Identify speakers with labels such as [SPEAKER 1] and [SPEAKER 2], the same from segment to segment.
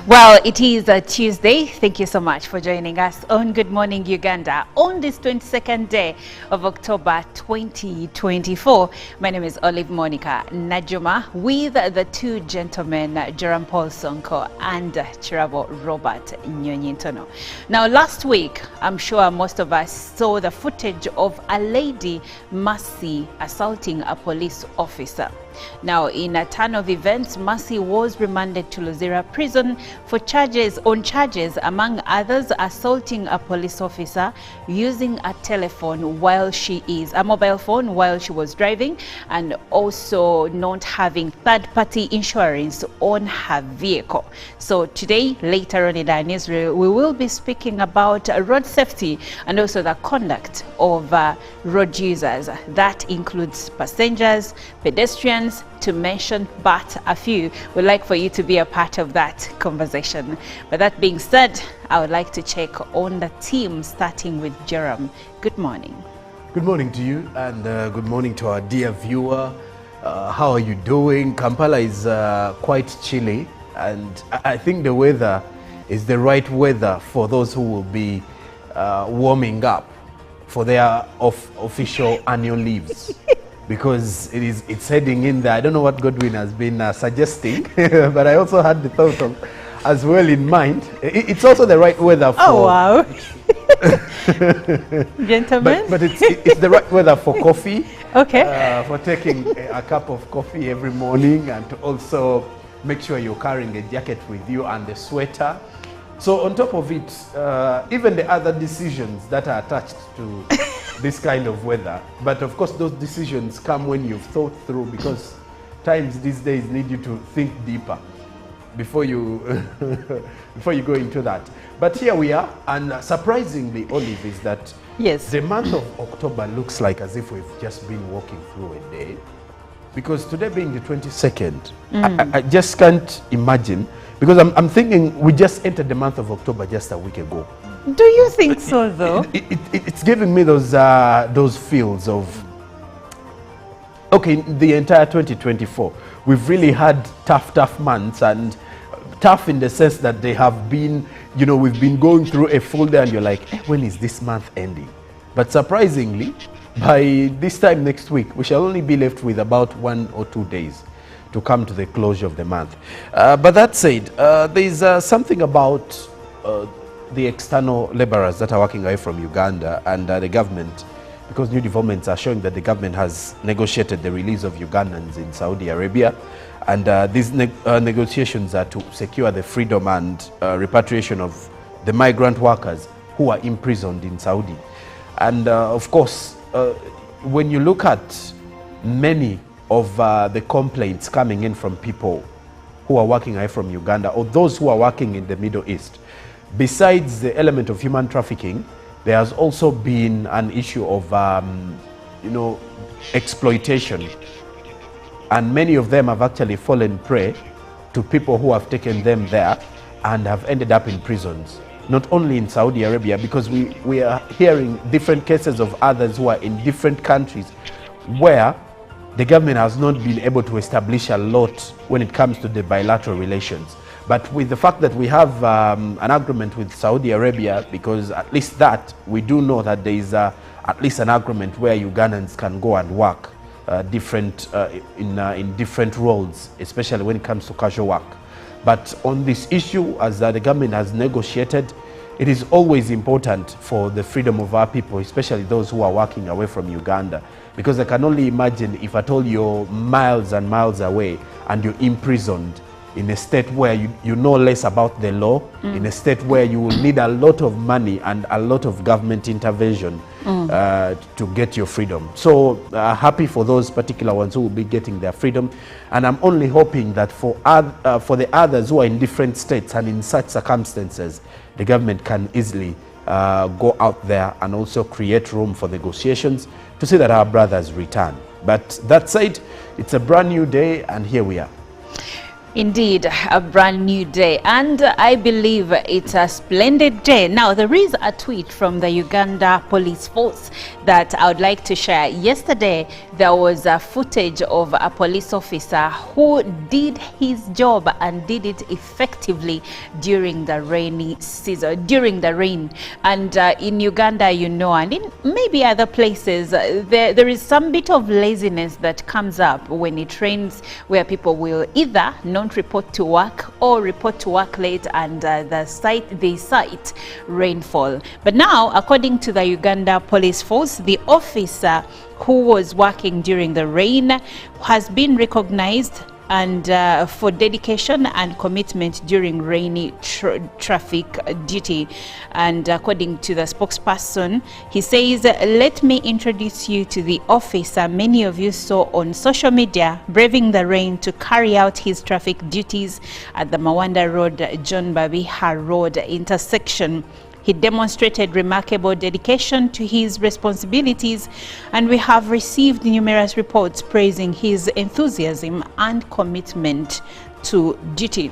[SPEAKER 1] Well, it is a Tuesday. Thank you so much for joining us on Good Morning Uganda on this 22nd day of October 2024. My name is Olive Monica Najuma with the two gentlemen, Joram Paul Sonko and Chirabo Robert Nyonyintono. Now, last week, I'm sure most of us saw the footage of a lady, Mercy, assaulting a police officer. Now, in a turn of events, Mercy was remanded to Luzira prison for charges, among others, assaulting a police officer, using a mobile phone while she was driving, and also not having third-party insurance on her vehicle. So today, later on in our newsreel, we will be speaking about road safety and also the conduct of road users. That includes passengers, pedestrians, to mention but a few. We'd like for you to be a part of that conversation. But that being said, I would like to check on the team, starting with Joram. Good morning.
[SPEAKER 2] Good morning to you, and good morning to our dear viewer. How are you doing? Kampala is quite chilly, and I think the weather is the right weather for those who will be warming up for their official annual leaves. Because it's heading in there. I don't know what Godwin has been suggesting, but I also had the thought of as well in mind. It's also the right weather for...
[SPEAKER 1] Oh, wow. Gentlemen.
[SPEAKER 2] But it's the right weather for coffee.
[SPEAKER 1] Okay.
[SPEAKER 2] For taking a cup of coffee every morning, and to also make sure you're carrying a jacket with you and a sweater. So on top of it, even the other decisions that are attached to this kind of weather, but of course those decisions come when you've thought through, because times these days need you to think deeper before you go into that. But here we are, and surprisingly, Olive, is that
[SPEAKER 1] yes,
[SPEAKER 2] the month of October looks like as if we've just been walking through a day, because today being the 22nd, I just can't imagine, because I'm thinking we just entered the month of October just a week ago.
[SPEAKER 1] Do you think so, though?
[SPEAKER 2] It's giving me those feels of, okay, the entire 2024, we've really had tough months, and tough in the sense that they have been, we've been going through a full day and you're like, when is this month ending? But surprisingly, by this time next week, we shall only be left with about 1 or 2 days to come to the closure of the month. But that said, there's something about the external laborers that are working away from Uganda and the government, because new developments are showing that the government has negotiated the release of Ugandans in Saudi Arabia, and these negotiations are to secure the freedom and repatriation of the migrant workers who are imprisoned in Saudi. And of course, when you look at many of the complaints coming in from people who are working away from Uganda, or those who are working in the Middle East, besides the element of human trafficking, there has also been an issue of, exploitation. And many of them have actually fallen prey to people who have taken them there and have ended up in prisons. Not only in Saudi Arabia, because we are hearing different cases of others who are in different countries where the government has not been able to establish a lot when it comes to the bilateral relations. But with the fact that we have an agreement with Saudi Arabia, because at least that, we do know that there is at least an agreement where Ugandans can go and work in different roles, especially when it comes to casual work. But on this issue, as the government has negotiated, it is always important for the freedom of our people, especially those who are working away from Uganda. Because I can only imagine if at all you're miles and miles away and you're imprisoned in a state where you know less about the law, in a state where you will need a lot of money and a lot of government intervention to get your freedom. So happy for those particular ones who will be getting their freedom. And I'm only hoping that for the others who are in different states and in such circumstances, the government can easily go out there and also create room for negotiations to see that our brothers return. But that said, it's a brand new day, and here we are.
[SPEAKER 1] Indeed, a brand new day, and I believe it's a splendid day. Now, there is a tweet from the Uganda police force that I would like to share. Yesterday, there was a footage of a police officer who did his job and did it effectively during the rainy season, during the rain. And in Uganda, you know, and in maybe other places, there is some bit of laziness that comes up when it rains, where people will either not report to work or report to work late, and they cite rainfall. But now, according to the Uganda police force, the officer who was working during the rain has been recognized and for dedication and commitment during rainy traffic duty. And according to the spokesperson, he says, "Let me introduce you to the officer many of you saw on social media braving the rain to carry out his traffic duties at the Mawanda Road John Babiha Road intersection. He demonstrated remarkable dedication to his responsibilities, and we have received numerous reports praising his enthusiasm and commitment to duty."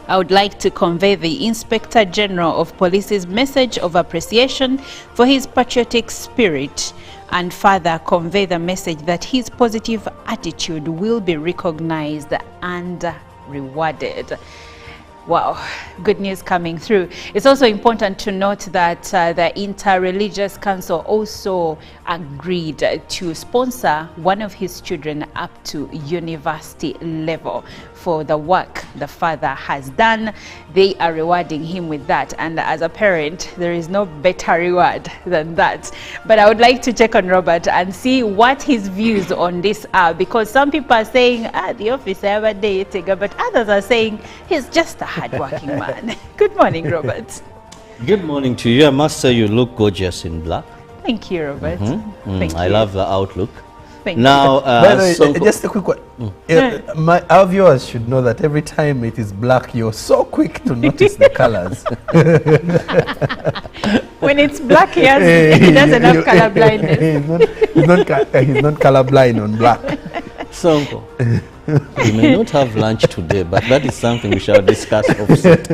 [SPEAKER 1] I would like to convey the Inspector General of Police's message of appreciation for his patriotic spirit, and further convey the message that his positive attitude will be recognized and rewarded. Wow, good news coming through. It's also important to note that the Inter-Religious Council also agreed to sponsor one of his children up to university level for the work the father has done. They are rewarding him with that, and as a parent, there is no better reward than that. But I would like to check on Robert and see what his views on this are, because some people are saying, the officer ever did, but others are saying he's just a hardworking man. Good morning, Robert.
[SPEAKER 3] Good morning to you. I must say you look gorgeous in black.
[SPEAKER 1] Thank you, Robert. Thank
[SPEAKER 3] I
[SPEAKER 1] you.
[SPEAKER 3] love the outlook.
[SPEAKER 1] Thank
[SPEAKER 3] now,
[SPEAKER 2] By the way, just a quick one. Our viewers should know that every time it is black, you're so quick to notice the colors.
[SPEAKER 1] When it's black, he doesn't have color blindness.
[SPEAKER 2] He's not colorblind on black.
[SPEAKER 3] Sonko, we may not have lunch today, but that is something we shall discuss offset.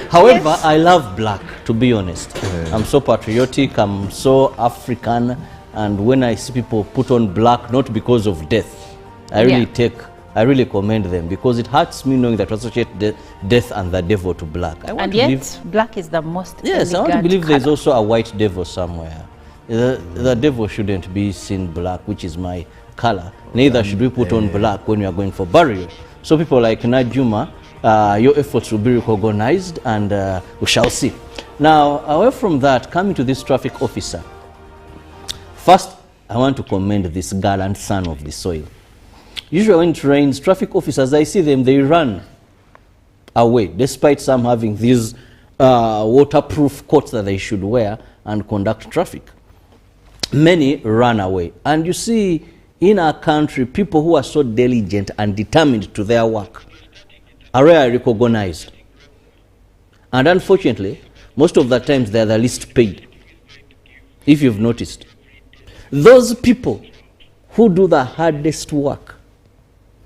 [SPEAKER 3] However, yes. I love black, to be honest. I'm so patriotic, I'm so African, and when I see people put on black, not because of death, I really commend them, because it hurts me knowing that we associate death and the devil to black.
[SPEAKER 1] And yet, black is the most
[SPEAKER 3] Yes, I want to believe there's also a white devil somewhere. The devil shouldn't be seen black, which is my color. Neither should we put on black when we are going for burial. So people like Najuma, your efforts will be recognized, and we shall see. Now, away from that, coming to this traffic officer, first, I want to commend this gallant son of the soil. Usually when it rains, traffic officers, I see them, they run away, despite some having these waterproof coats that they should wear and conduct traffic. Many run away. And you see, in our country, people who are so diligent and determined to their work are rarely recognized. And unfortunately, most of the times they are the least paid, if you've noticed. Those people who do the hardest work.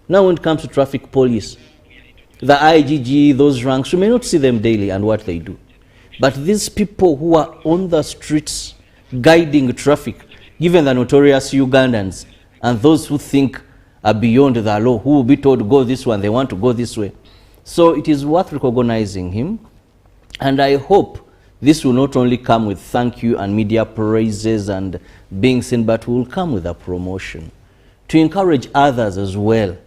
[SPEAKER 3] Now when it comes to traffic police, the IGG, those ranks, you may not see them daily and what they do. But these people who are on the streets guiding traffic, even the notorious Ugandans, and those who think are beyond the law, who will be told go this way and they want to go this way. So it is worth recognizing him, and I hope this will not only come with thank you and media praises and being seen, but will come with a promotion to encourage others as well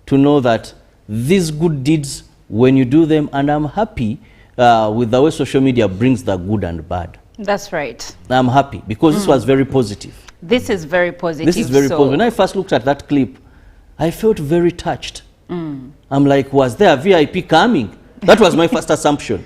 [SPEAKER 3] to know that these good deeds, when you do them, and I'm happy with the way social media brings the good and bad.
[SPEAKER 1] That's right.
[SPEAKER 3] I'm happy because this was very positive.
[SPEAKER 1] This is very positive.
[SPEAKER 3] This is very positive. When I first looked at that clip, I felt very touched. I'm like, was there a VIP coming? That was my first assumption.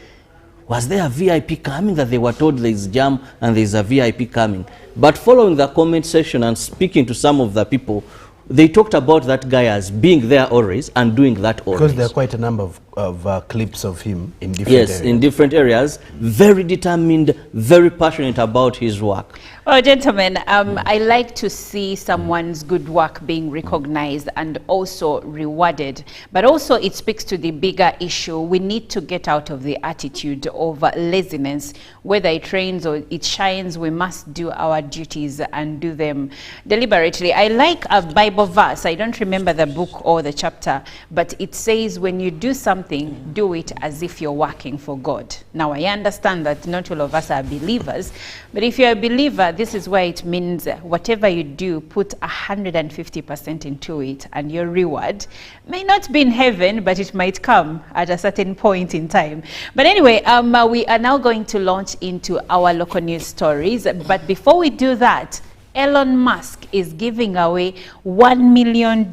[SPEAKER 3] Was there a VIP coming, that they were told there is jam and there is a VIP coming? But following the comment section and speaking to some of the people, they talked about that guy as being there always and doing that always.
[SPEAKER 2] Because there are quite a number of clips of him in different areas.
[SPEAKER 3] Yes, in different areas. Very determined, very passionate about his work.
[SPEAKER 1] Well, gentlemen, I like to see someone's good work being recognized and also rewarded. But also it speaks to the bigger issue. We need to get out of the attitude of laziness. Whether it rains or it shines, we must do our duties and do them deliberately. I like a Bible verse. I don't remember the book or the chapter, but it says when you do something, do it as if you're working for God. Now, I understand that not all of us are believers, but if you're a believer, this is where it means whatever you do, put 150% into it, and your reward may not be in heaven, but it might come at a certain point in time. But anyway, we are now going to launch into our local news stories. But before we do that, Elon Musk is giving away $1 million.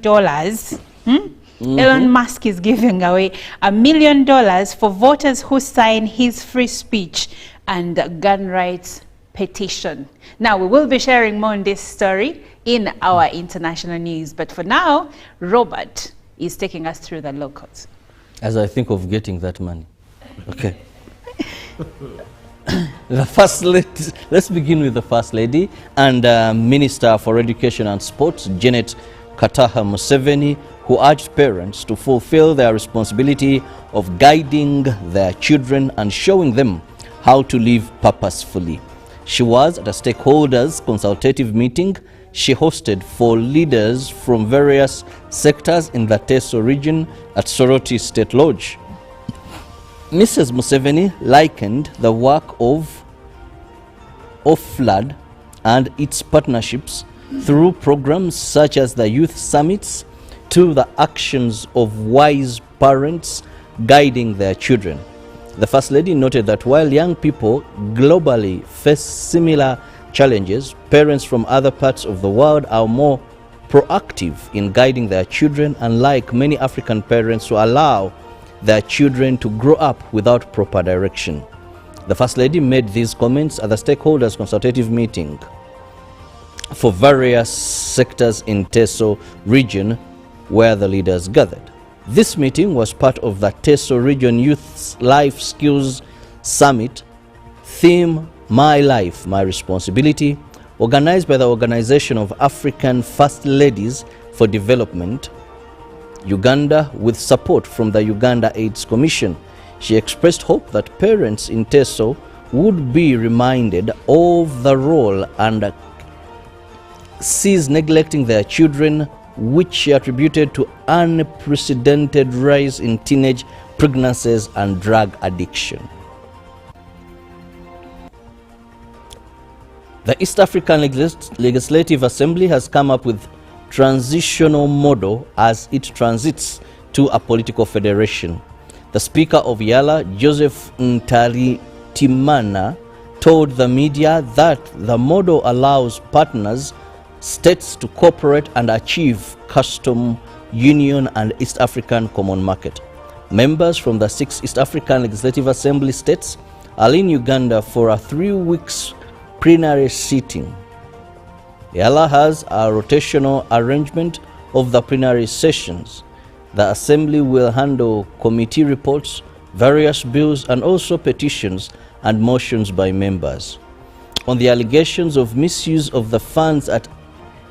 [SPEAKER 1] Elon Musk is giving away $1 million for voters who sign his free speech and gun rights petition. Now, we will be sharing more on this story in our international news, but for now, Robert is taking us through the locals.
[SPEAKER 3] As I think of getting that money. Okay. The First Lady, let's begin with the First Lady and Minister for Education and Sports, Janet Kataha Museveni, who urged parents to fulfill their responsibility of guiding their children and showing them how to live purposefully. She was at a stakeholders consultative meeting she hosted for leaders from various sectors in the Teso region at Soroti State Lodge. Mrs. Museveni likened the work of FLAD and its partnerships through programs such as the youth summits to the actions of wise parents guiding their children. The First Lady noted that while young people globally face similar challenges, parents from other parts of the world are more proactive in guiding their children, unlike many African parents who allow their children to grow up without proper direction. The First Lady made these comments at the stakeholders consultative meeting for various sectors in Teso region where the leaders gathered. This meeting was part of the Teso Region Youth Life Skills Summit, theme My Life, My Responsibility, organized by the Organization of African First Ladies for Development, Uganda, with support from the Uganda AIDS Commission. She expressed hope that parents in Teso would be reminded of the role and cease neglecting their children, which she attributed to unprecedented rise in teenage pregnancies and drug addiction. The East African Legislative Assembly has come up with transitional model as it transits to a political federation. The Speaker of Yala, Joseph Ntalitimana, told the media that the model allows partners states to cooperate and achieve custom union and East African common market. Members from the 6 East African Legislative Assembly states are in Uganda for a 3-week plenary sitting. Yala has a rotational arrangement of the plenary sessions. The Assembly will handle committee reports, various bills, and also petitions and motions by members. On the allegations of misuse of the funds at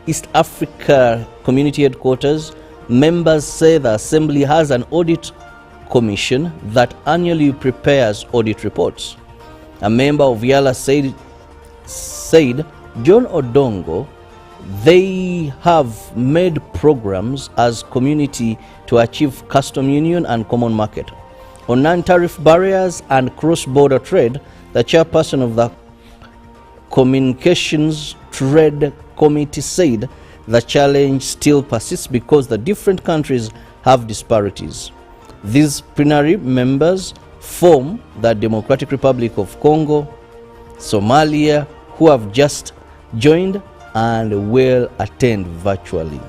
[SPEAKER 3] East Africa Community Headquarters, members say the Assembly has an audit commission that annually prepares audit reports. A member of Yala said John Odongo, they have made programs as community to achieve custom union and common market. On non-tariff barriers and cross-border trade, the chairperson of the Communications Trade Committee said the challenge still persists because the different countries have disparities. These plenary members form the Democratic Republic of Congo, Somalia, who have just joined and will attend virtually.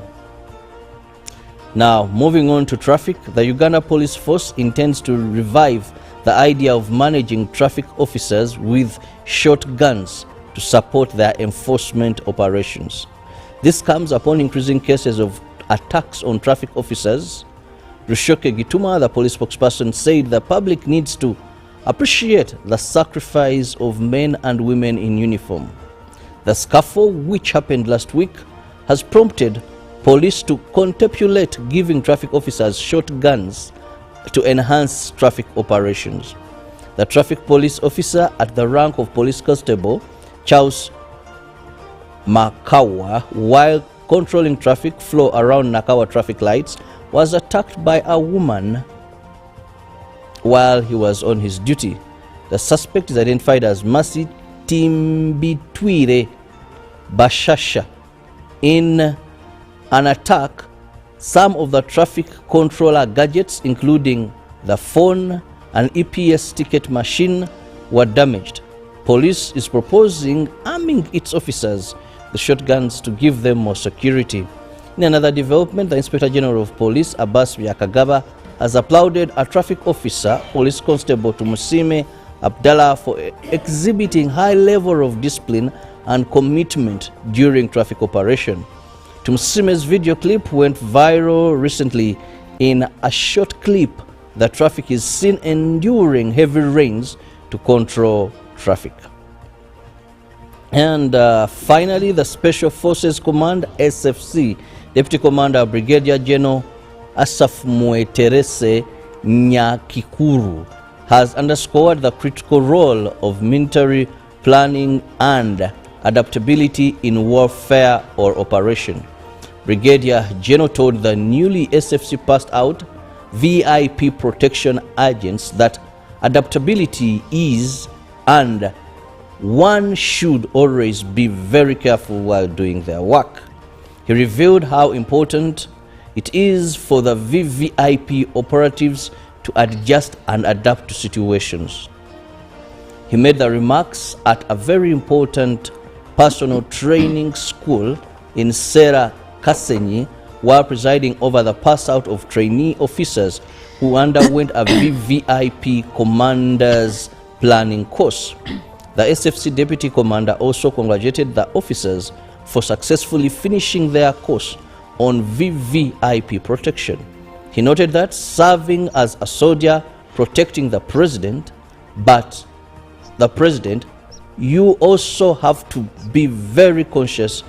[SPEAKER 3] Now, moving on to traffic, the Uganda Police Force intends to revive the idea of managing traffic officers with shotguns to support their enforcement operations. This comes upon increasing cases of attacks on traffic officers. Rushoke Gituma, the police spokesperson, said the public needs to appreciate the sacrifice of men and women in uniform. The scuffle, which happened last week, has prompted police to contemplate giving traffic officers shotguns to enhance traffic operations. The traffic police officer at the rank of police constable, Charles Makawa, while controlling traffic flow around Nakawa traffic lights, was attacked by a woman while he was on his duty. The suspect is identified as Masi Timbitwire Bashasha. In an attack, some of the traffic controller gadgets, including the phone and EPS ticket machine, were damaged. Police is proposing arming its officers with shotguns to give them more security. In another development, the Inspector General of Police, Abbas Byakagaba, has applauded a traffic officer, Police Constable Tumusime Abdallah, for exhibiting high level of discipline and commitment during traffic operation. Tumusime's video clip went viral recently. In a short clip, the traffic is seen enduring heavy rains to control traffic. And finally, the Special Forces Command, SFC, Deputy Commander Brigadier General Asaf Mueterese Nyakikuru, has underscored the critical role of military planning and adaptability in warfare or operation. Brigadier General told the newly SFC passed out VIP protection agents that adaptability is, and one should always be very careful while doing their work. He revealed how important it is for the VVIP operatives to adjust and adapt to situations. He made the remarks at a very important personal training school in Sera Kasenyi while presiding over the pass out of trainee officers who underwent a VVIP commander's planning course. The SFC Deputy Commander also congratulated the officers for successfully finishing their course on VVIP protection. He noted that serving as a soldier protecting the president, you also have to be very conscious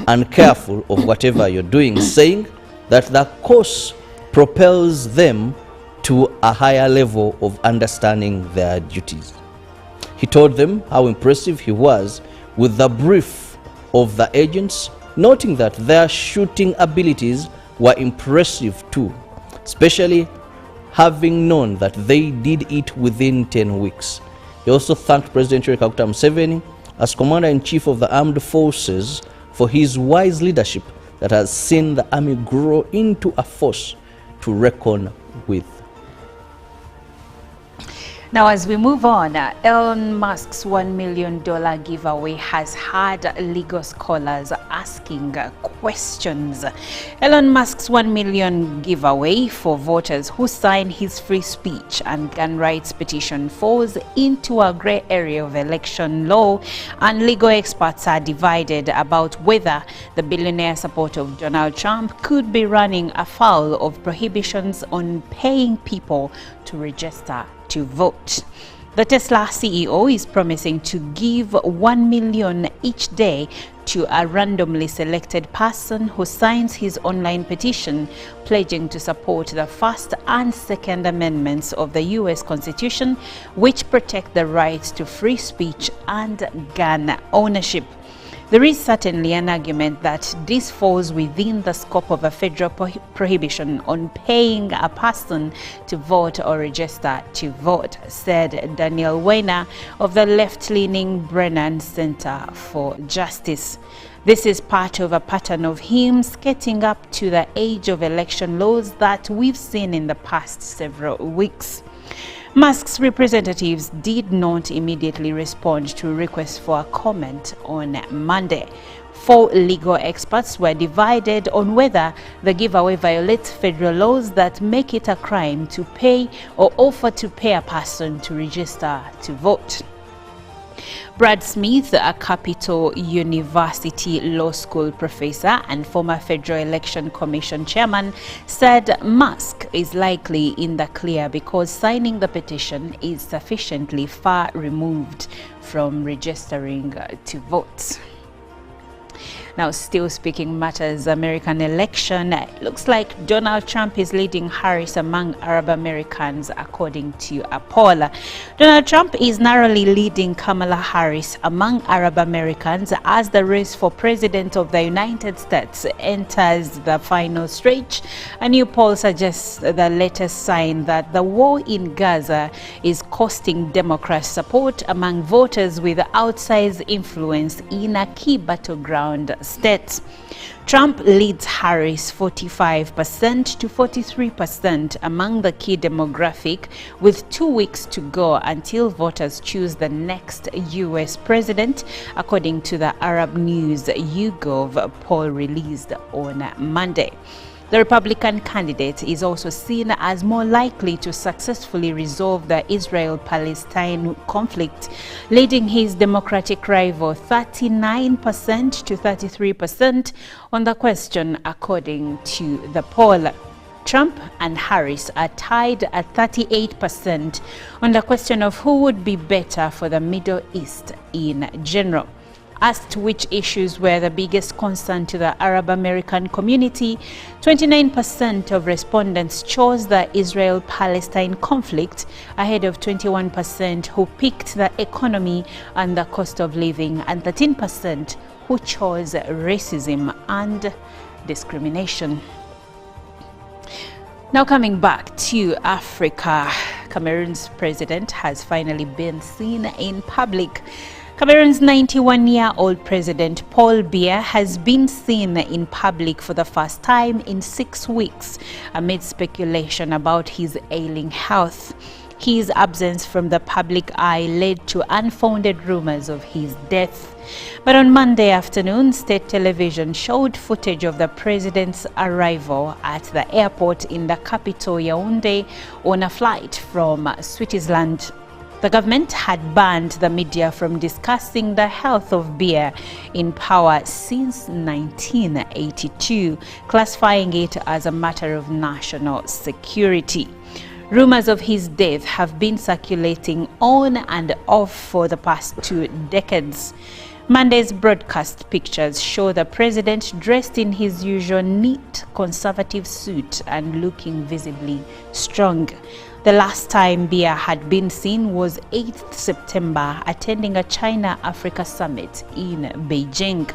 [SPEAKER 3] and careful of whatever you're doing, saying that the course propels them to a higher level of understanding their duties. He told them how impressive he was with the brief of the agents, noting that their shooting abilities were impressive too, especially having known that they did it within 10 weeks. He also thanked President Yoweri Kaguta Museveni as Commander-in-Chief of the Armed Forces for his wise leadership that has seen the army grow into a force to reckon with.
[SPEAKER 1] Now, as we move on, Elon Musk's $1 million giveaway has had legal scholars asking questions. Elon Musk's $1 million giveaway for voters who sign his free speech and gun rights petition falls into a gray area of election law, and legal experts are divided about whether the billionaire supporter of Donald Trump could be running afoul of prohibitions on paying people to register to vote. The Tesla CEO is promising to give $1 million each day to a randomly selected person who signs his online petition pledging to support the First and Second Amendments of the U.S. Constitution, which protect the right to free speech and gun ownership. There is certainly an argument that this falls within the scope of a federal prohibition on paying a person to vote or register to vote, said Daniel Weiner of the left-leaning Brennan Center for Justice. This is part of a pattern of him skating up to the age of election laws that we've seen in the past several weeks. Musk's representatives did not immediately respond to requests for a comment on Monday. 4 legal experts were divided on whether the giveaway violates federal laws that make it a crime to pay or offer to pay a person to register to vote. Brad Smith, a Capital University Law School professor and former Federal Election Commission chairman, said Musk is likely in the clear because signing the petition is sufficiently far removed from registering to vote. Now, still speaking matters, American election, looks like Donald Trump is leading Harris among Arab Americans, according to a poll. Donald Trump is narrowly leading Kamala Harris among Arab Americans as the race for president of the United States enters the final stretch. A new poll suggests the latest sign that the war in Gaza is costing Democrats support among voters with outsized influence in a key battleground states. Trump leads Harris 45% to 43% among the key demographic, with 2 weeks to go until voters choose the next U.S. president, according to the Arab News YouGov poll released on Monday. The Republican candidate is also seen as more likely to successfully resolve the Israel-Palestine conflict, leading his Democratic rival 39% to 33% on the question, according to the poll. Trump and Harris are tied at 38% on the question of who would be better for the Middle East in general. Asked which issues were the biggest concern to the Arab American community, 29% of respondents chose the Israel-Palestine conflict, ahead of 21% who picked the economy and the cost of living, and 13% who chose racism and discrimination. Now, coming back to Africa, Cameroon's president has finally been seen in public. Cameroon's 91-year-old president, Paul Biya, has been seen in public for the first time in 6 weeks, amid speculation about his ailing health. His absence from the public eye led to unfounded rumors of his death. But on Monday afternoon, state television showed footage of the president's arrival at the airport in the capital, Yaoundé, on a flight from Switzerland. The government had banned the media from discussing the health of Biya, in power since 1982, classifying it as a matter of national security. Rumors of his death have been circulating on and off for the past 2 decades. Monday's broadcast pictures show the president dressed in his usual neat conservative suit and looking visibly strong. The last time Biya had been seen was 8th September, attending a China-Africa summit in Beijing.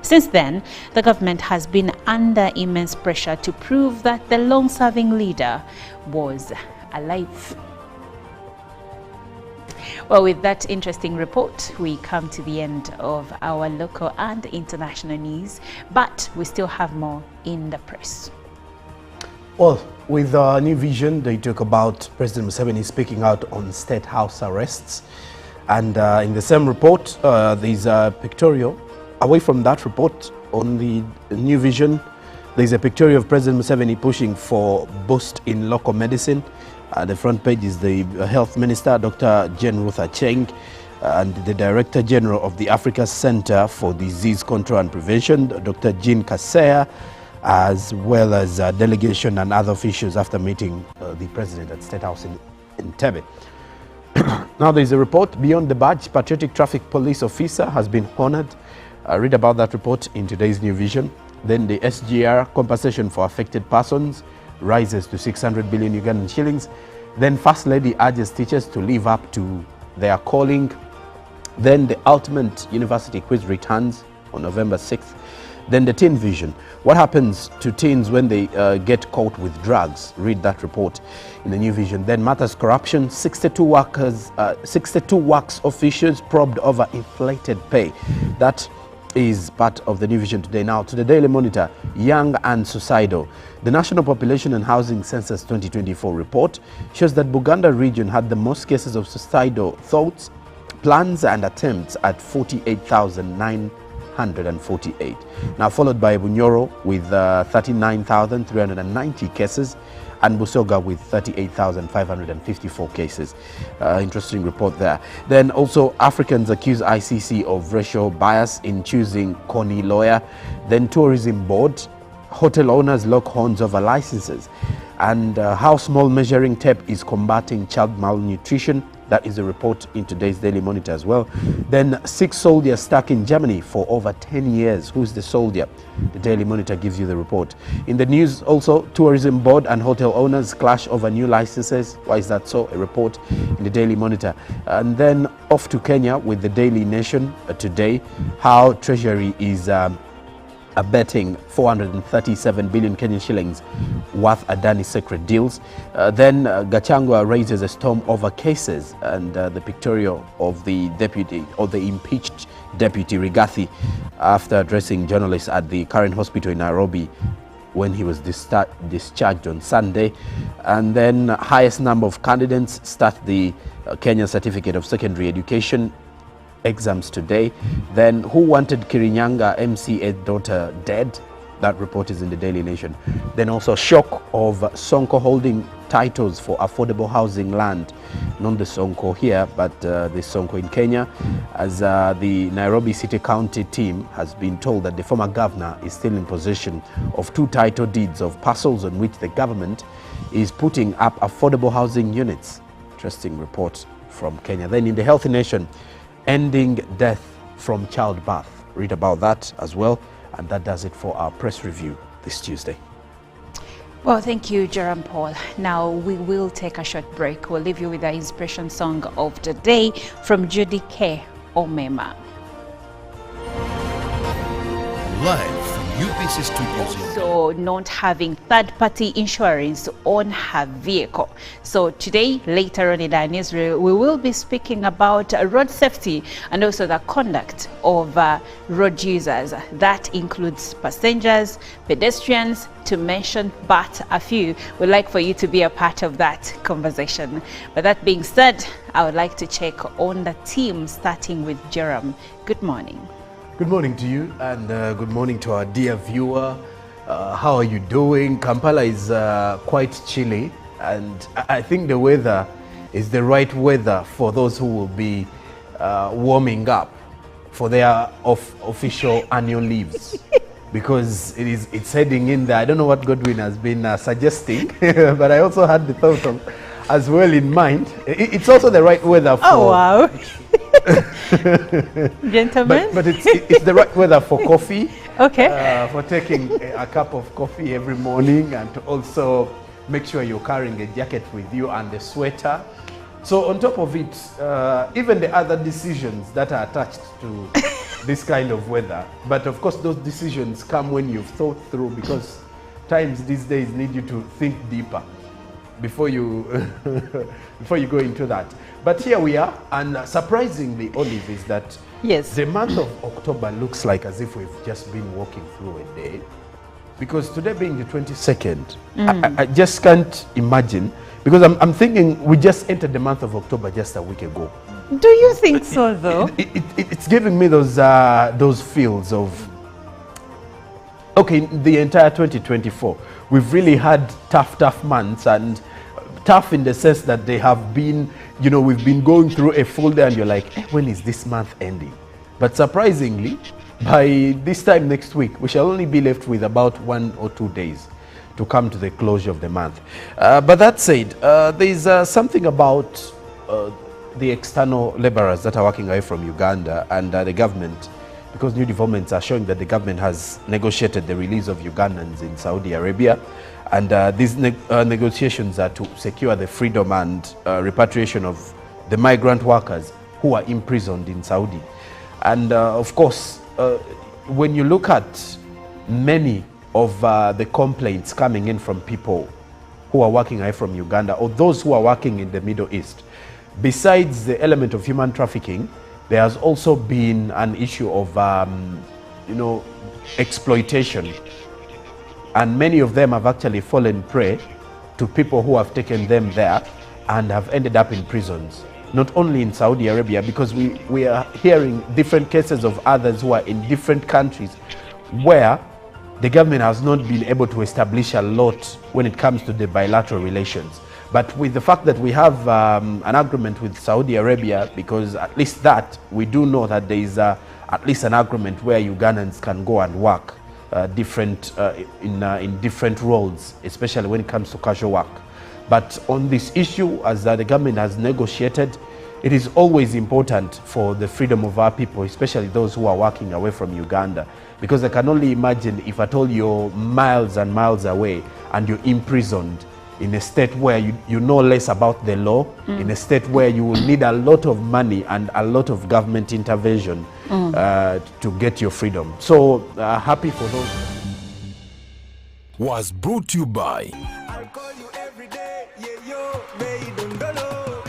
[SPEAKER 1] Since then, the government has been under immense pressure to prove that the long-serving leader was alive. Well, with that interesting report, we come to the end of our local and international news, but we still have more in the press.
[SPEAKER 2] Well, with New Vision, they talk about President Museveni speaking out on state house arrests. And in the same report, there's a pictorial. Away from that report, on the New Vision, there's a pictorial of President Museveni pushing for boost in local medicine. The front page is the Health Minister, Dr. Jane Ruth Acheng, and the Director General of the Africa Center for Disease Control and Prevention, Dr. Jean Kaseya, as well as a delegation and other officials after meeting the president at State House in Entebbe. Now there's a report, beyond the badge, patriotic traffic police officer has been honored. Read about that report in today's New Vision. Then the SGR compensation for affected persons rises to 600 billion Ugandan shillings. Then First Lady urges teachers to live up to their calling. Then the ultimate university quiz returns on November 6th. Then the teen vision. What happens to teens when they get caught with drugs? Read that report in the New Vision. Then matters corruption. 62 works officials probed over inflated pay. That is part of the New Vision today. Now to the Daily Monitor, young and suicidal. The National Population and Housing Census 2024 report shows that Buganda region had the most cases of suicidal thoughts, plans and attempts at 48,948. Now followed by Bunyoro with 39,390 cases and Busoga with 38,554 cases. Interesting report there. Then also Africans accuse ICC of racial bias in choosing Connie lawyer. Then Tourism Board, hotel owners lock horns over licenses. and how small measuring tape is combating child malnutrition. That is a report in today's Daily Monitor as well. Then 6 soldiers stuck in Germany for over 10 years. Who's the soldier? The Daily Monitor gives you the report. In the news also, tourism board and hotel owners clash over new licenses. Why is that so? A report in the Daily Monitor. And then off to Kenya with the Daily Nation today, how Treasury is betting 437 billion Kenyan shillings worth Adani secret deals. Then Gachagua raises a storm over cases, and the pictorial of the deputy, or the impeached deputy Rigathi, after addressing journalists at the current hospital in Nairobi when he was discharged on Sunday. And then highest number of candidates start the Kenya Certificate of Secondary Education exams today. Then who wanted Kirinyanga MCA daughter dead? That report is in the Daily Nation. Then also shock of Sonko holding titles for affordable housing land. Not the Sonko here, but the Sonko in Kenya, as the Nairobi City County team has been told that the former governor is still in possession of 2 title deeds of parcels on which the government is putting up affordable housing units. Interesting report from Kenya. Then in the Healthy Nation, ending death from childbirth. Read about that as well. And that does it for our press review this Tuesday.
[SPEAKER 1] Well, thank you, Jerome Paul. Now we will take a short break. We'll leave you with the inspiration song of the day from Judy K. Omema.
[SPEAKER 4] Live from UPC Studios.
[SPEAKER 1] So not having third-party insurance on her vehicle. So today, later on in our newsroom, we will be speaking about road safety and also the conduct of road users. That includes passengers, pedestrians, to mention but a few. We'd like for you to be a part of that conversation. But that being said, I would like to check on the team, starting with Jerome. Good morning.
[SPEAKER 2] Good morning to you, and good morning to our dear viewer. How are you doing? Kampala is quite chilly, and I think the weather is the right weather for those who will be warming up for their official annual leaves. Because it's heading in there. I don't know what Godwin has been suggesting, but I also had the thought of as well in mind. It's also the right weather for...
[SPEAKER 1] Oh, wow. Gentlemen.
[SPEAKER 2] But it's the right weather for coffee.
[SPEAKER 1] Okay.
[SPEAKER 2] For taking a cup of coffee every morning, and to also make sure you're carrying a jacket with you and a sweater. So on top of it, even the other decisions that are attached to this kind of weather, but of course those decisions come when you've thought through, because times these days need you to think deeper before you before you go into that. But here we are, and surprisingly, Olive, is that
[SPEAKER 1] yes,
[SPEAKER 2] the month of October looks like as if we've just been walking through a day, because today being the 22nd, I just can't imagine, because I'm thinking we just entered the month of October just a week ago.
[SPEAKER 1] Do you think so, though?
[SPEAKER 2] It's giving me those feels of, okay, the entire 2024, we've really had tough months, and tough in the sense that they have been, you know, we've been going through a full day and you're like, when is this month ending? But surprisingly, by this time next week, we shall only be left with about 1 or 2 days to come to the closure of the month. But that said, there's something about the external laborers that are working away from Uganda and the government, because new developments are showing that the government has negotiated the release of Ugandans in Saudi Arabia. And these negotiations are to secure the freedom and repatriation of the migrant workers who are imprisoned in Saudi. And of course, when you look at many of the complaints coming in from people who are working away from Uganda, or those who are working in the Middle East, besides the element of human trafficking, there has also been an issue of, you know, exploitation. And many of them have actually fallen prey to people who have taken them there and have ended up in prisons. Not only in Saudi Arabia, because we are hearing different cases of others who are in different countries where the government has not been able to establish a lot when it comes to the bilateral relations. But with the fact that we have an agreement with Saudi Arabia, because at least that, we do know that there is at least an agreement where Ugandans can go and work in different roles, especially when it comes to casual work. But on this issue, as the government has negotiated, it is always important for the freedom of our people, especially those who are working away from Uganda, because I can only imagine if at all you're miles and miles away and you're imprisoned in a state where you know less about the law, in a state where you will need a lot of money and a lot of government intervention to get your freedom. So happy for those.
[SPEAKER 5] Was brought to you by.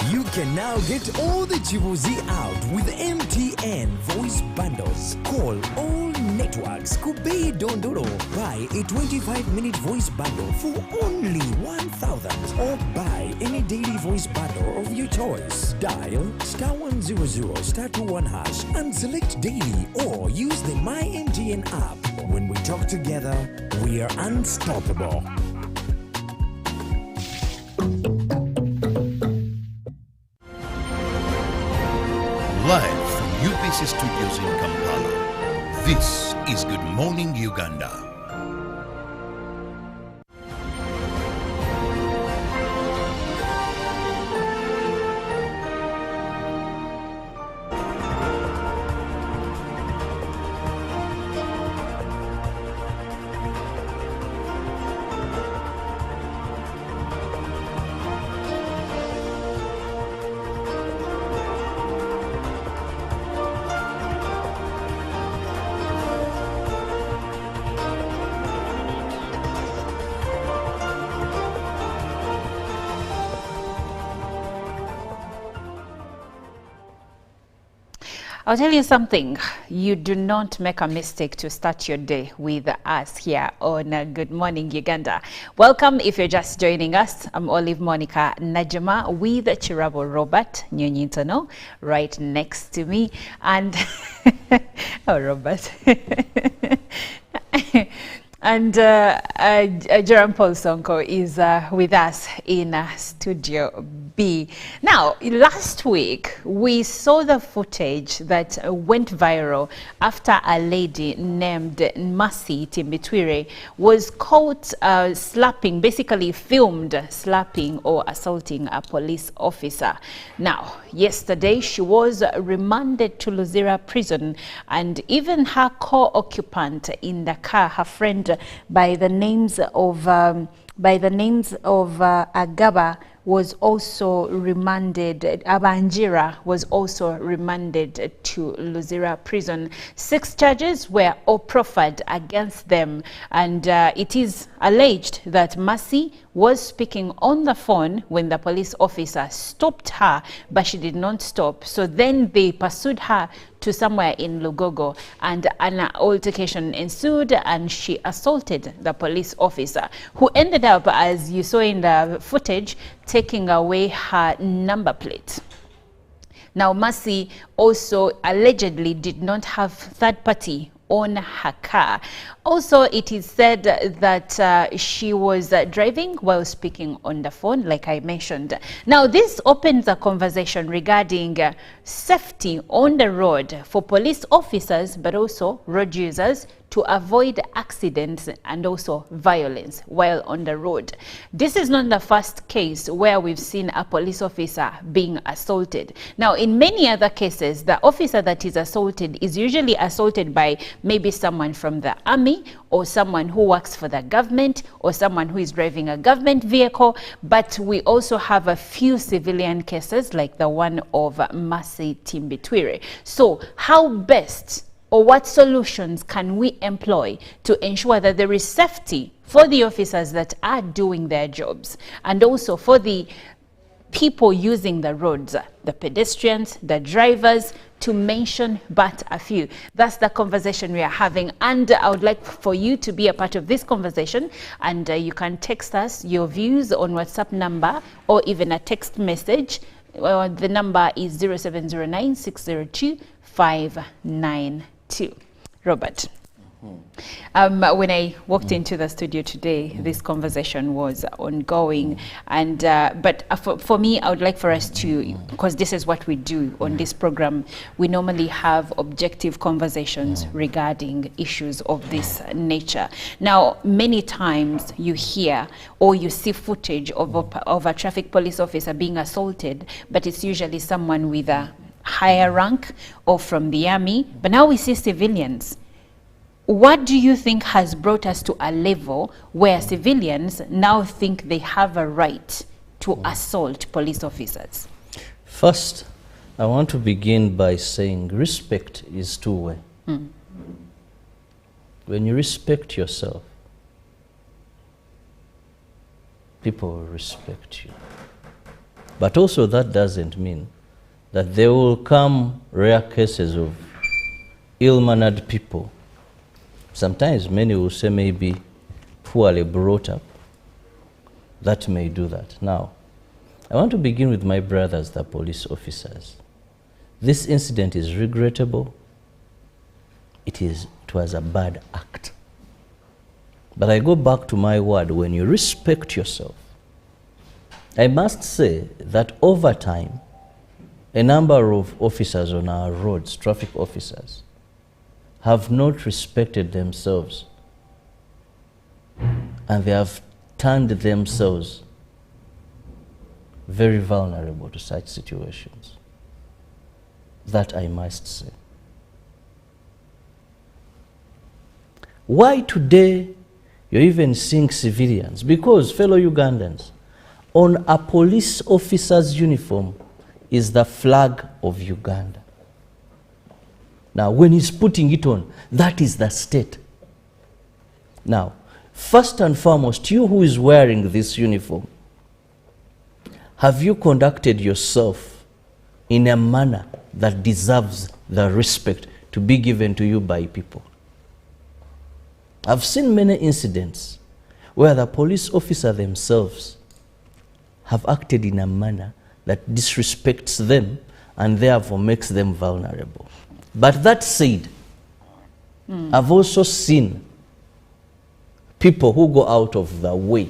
[SPEAKER 5] You can now get all the Chibuzi out with MTN voice bundles. Call all networks. Kubei Dondoro. Buy a 25-minute voice bundle for only 1,000. Or buy any daily voice bundle of your choice. Dial *100 *21 hash and select daily, or use the My MTN app. When we talk together, we are unstoppable.
[SPEAKER 4] Live from UBC Studios in Kampala, this is Good Morning Uganda.
[SPEAKER 1] I'll tell you something, you do not make a mistake to start your day with us here on Good Morning Uganda. Welcome if you're just joining us. I'm Olive Monica Najama with Chirabo Robert Nyonyintono right next to me. And, oh Robert. And Jerome Paul Sonko is with us in Studio B. Now, last week, we saw the footage that went viral after a lady named Mercy Timbitwire was caught slapping, basically filmed slapping or assaulting a police officer. Now, yesterday, she was remanded to Luzira prison, and even her co-occupant in the car, her friend by the names of Agaba, was also remanded. Abanjira was also remanded to Luzira prison. 6 charges were all proffered against them, and it is alleged that Mercy was speaking on the phone when the police officer stopped her, but she did not stop. So then they pursued her to somewhere in Lugogo, and an altercation ensued, and she assaulted the police officer, who ended up, as you saw in the footage, taking away her number plate. Now, Mercy also allegedly did not have third party on her car. Also, it is said that she was driving while speaking on the phone, like I mentioned. Now, this opens a conversation regarding safety on the road for police officers, but also road users, to avoid accidents and also violence while on the road. This is not the first case where we've seen a police officer being assaulted. Now, in many other cases, the officer that is assaulted is usually assaulted by maybe someone from the army, or someone who works for the government, or someone who is driving a government vehicle. But we also have a few civilian cases like the one of Mercy Timbitwire. So how best, or what solutions can we employ to ensure that there is safety for the officers that are doing their jobs, and also for the people using the roads, the pedestrians, the drivers, to mention but a few? That's the conversation we are having, and I would like for you to be a part of this conversation, and you can text us your views on WhatsApp number or even a text message. The number is 0709 602 592. Robert. When I walked into the studio today, this conversation was ongoing, and but for me, I would like for us to, because this is what we do on this program, we normally have objective conversations regarding issues of this nature. Now, many times you hear or you see footage of a traffic police officer being assaulted, but it's usually someone with a higher rank or from the army, but now we see civilians. What do you think has brought us to a level where civilians now think they have a right to assault police officers?
[SPEAKER 3] First, I want to begin by saying respect is two-way. When you respect yourself, people will respect you. But also that doesn't mean that there will come rare cases of ill-mannered people. Sometimes many will say maybe poorly brought up. That may do that. Now, I want to begin with my brothers, the police officers. This incident is regrettable. It was a bad act. But I go back to my word, when you respect yourself, I must say that over time, a number of officers on our roads, traffic officers, have not respected themselves, and they have turned themselves very vulnerable to such situations. That I must say. Why today you're even seeing civilians? Because, fellow Ugandans, on a police officer's uniform is the flag of Uganda. Now, when he's putting it on, that is the state. Now, first and foremost, you who is wearing this uniform, have you conducted yourself in a manner that deserves the respect to be given to you by people? I've seen many incidents where the police officer themselves have acted in a manner that disrespects them and therefore makes them vulnerable. But that said, I've also seen people who go out of their way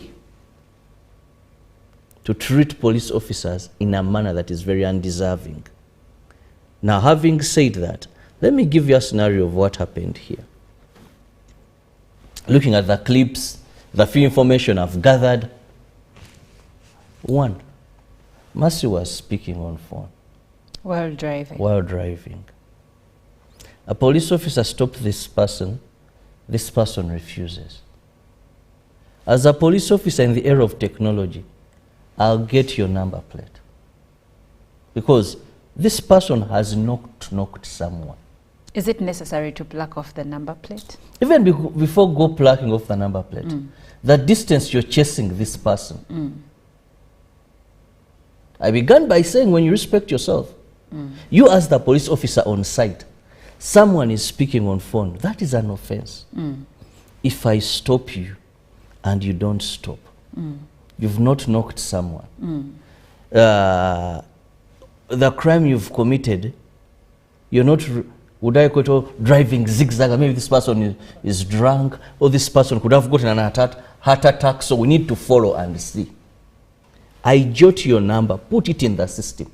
[SPEAKER 3] to treat police officers in a manner that is very undeserving. Now, having said that, let me give you a scenario of what happened here. Looking at the clips, the few information I've gathered, one, Mercy was speaking on phone.
[SPEAKER 1] While driving.
[SPEAKER 3] While driving. A police officer stopped this person refuses. As a police officer in the era of technology, I'll get your number plate. Because this person has knocked someone.
[SPEAKER 1] Is it necessary to pluck off the number plate?
[SPEAKER 3] Even before go plucking off the number plate, the distance you're chasing this person. I began by saying, when you respect yourself, you as the police officer on site, someone is speaking on phone, that is an offense. If I stop you and you don't stop, you've not knocked someone. The crime you've committed, you're not, would I call it driving zigzag? Maybe this person is drunk, or this person could have gotten an heart attack, so we need to follow and see. I jot your number, put it in the system.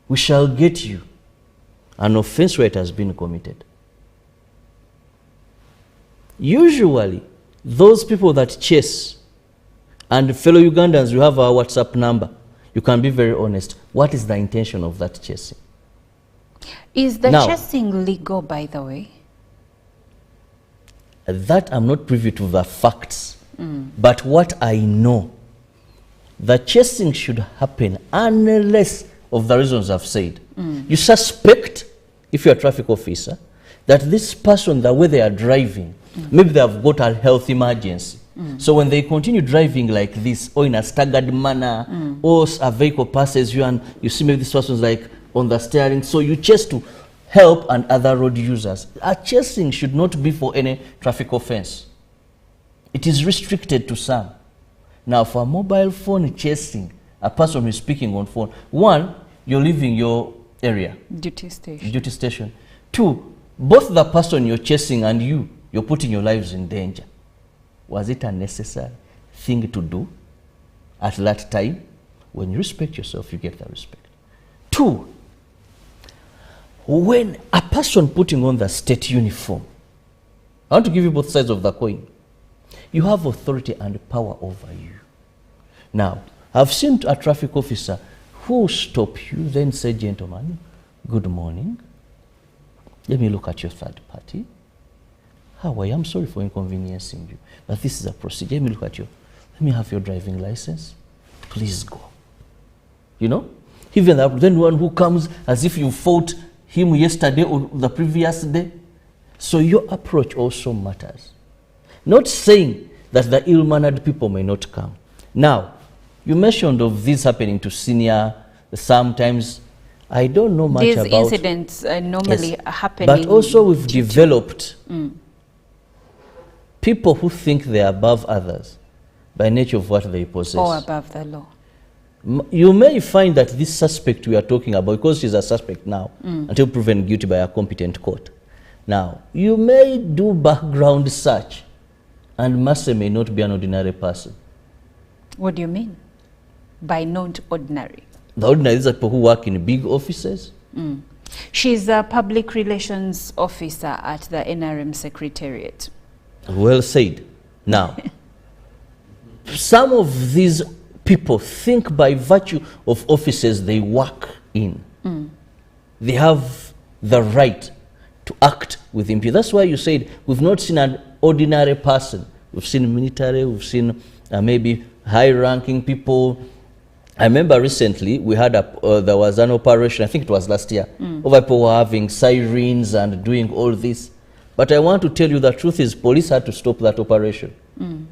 [SPEAKER 3] We shall get you an offense where it has been committed. Usually, those people that chase, and fellow Ugandans, you have our WhatsApp number, you can be very honest. What is the intention of that chasing?
[SPEAKER 1] Is the chasing legal, by the way?
[SPEAKER 3] That I'm not privy to the facts. But what I know, the chasing should happen unless of the reasons I've said. You suspect, if you're a traffic officer, that this person, the way they are driving, maybe they have got a health emergency. So when they continue driving like this, or in a staggered manner, or a vehicle passes you and you see maybe this person's like on the steering, so you chase to help and other road users. A chasing should not be for any traffic offense. It is restricted to some. Now, for a mobile phone chasing, a person who is speaking on phone, one, you're leaving your area.
[SPEAKER 1] Duty station.
[SPEAKER 3] Duty station. Two, both the person you're chasing and you're putting your lives in danger. Was it a necessary thing to do at that time? When you respect yourself, you get that respect. 2, when a person putting on the state uniform, I want to give you both sides of the coin. You have authority and power over you. Now, I've seen a traffic officer who stop you, then say, gentlemen, good morning. Let me look at your third party. How are you? I'm sorry for inconveniencing you, but this is a procedure. Let me look at you. Let me have your driving license. Please go. You know? Even then one who comes as if you fought him yesterday or the previous day. So your approach also matters. Not saying that the ill-mannered people may not come. Now, you mentioned of this happening to senior, sometimes. I don't know much about...
[SPEAKER 1] These incidents normally are happening...
[SPEAKER 3] But also we've developed people who think they're above others by nature of what they possess.
[SPEAKER 1] Or above the law.
[SPEAKER 3] You may find that this suspect we are talking about, because she's a suspect now, until proven guilty by a competent court. Now, you may do background search, and Mercy may not be an ordinary person.
[SPEAKER 1] What do you mean by not ordinary?
[SPEAKER 3] The ordinary is people who work in big offices.
[SPEAKER 1] She's a public relations officer at the NRM Secretariat.
[SPEAKER 3] Well said. Now, some of these people think by virtue of offices they work in, they have the right to act with impunity. That's why you said we've not seen an ordinary person. We've seen military, we've seen maybe high-ranking people. I remember recently we had there was an operation, I think it was last year, over people were having sirens and doing all this. But I want to tell you the truth is police had to stop that operation. Do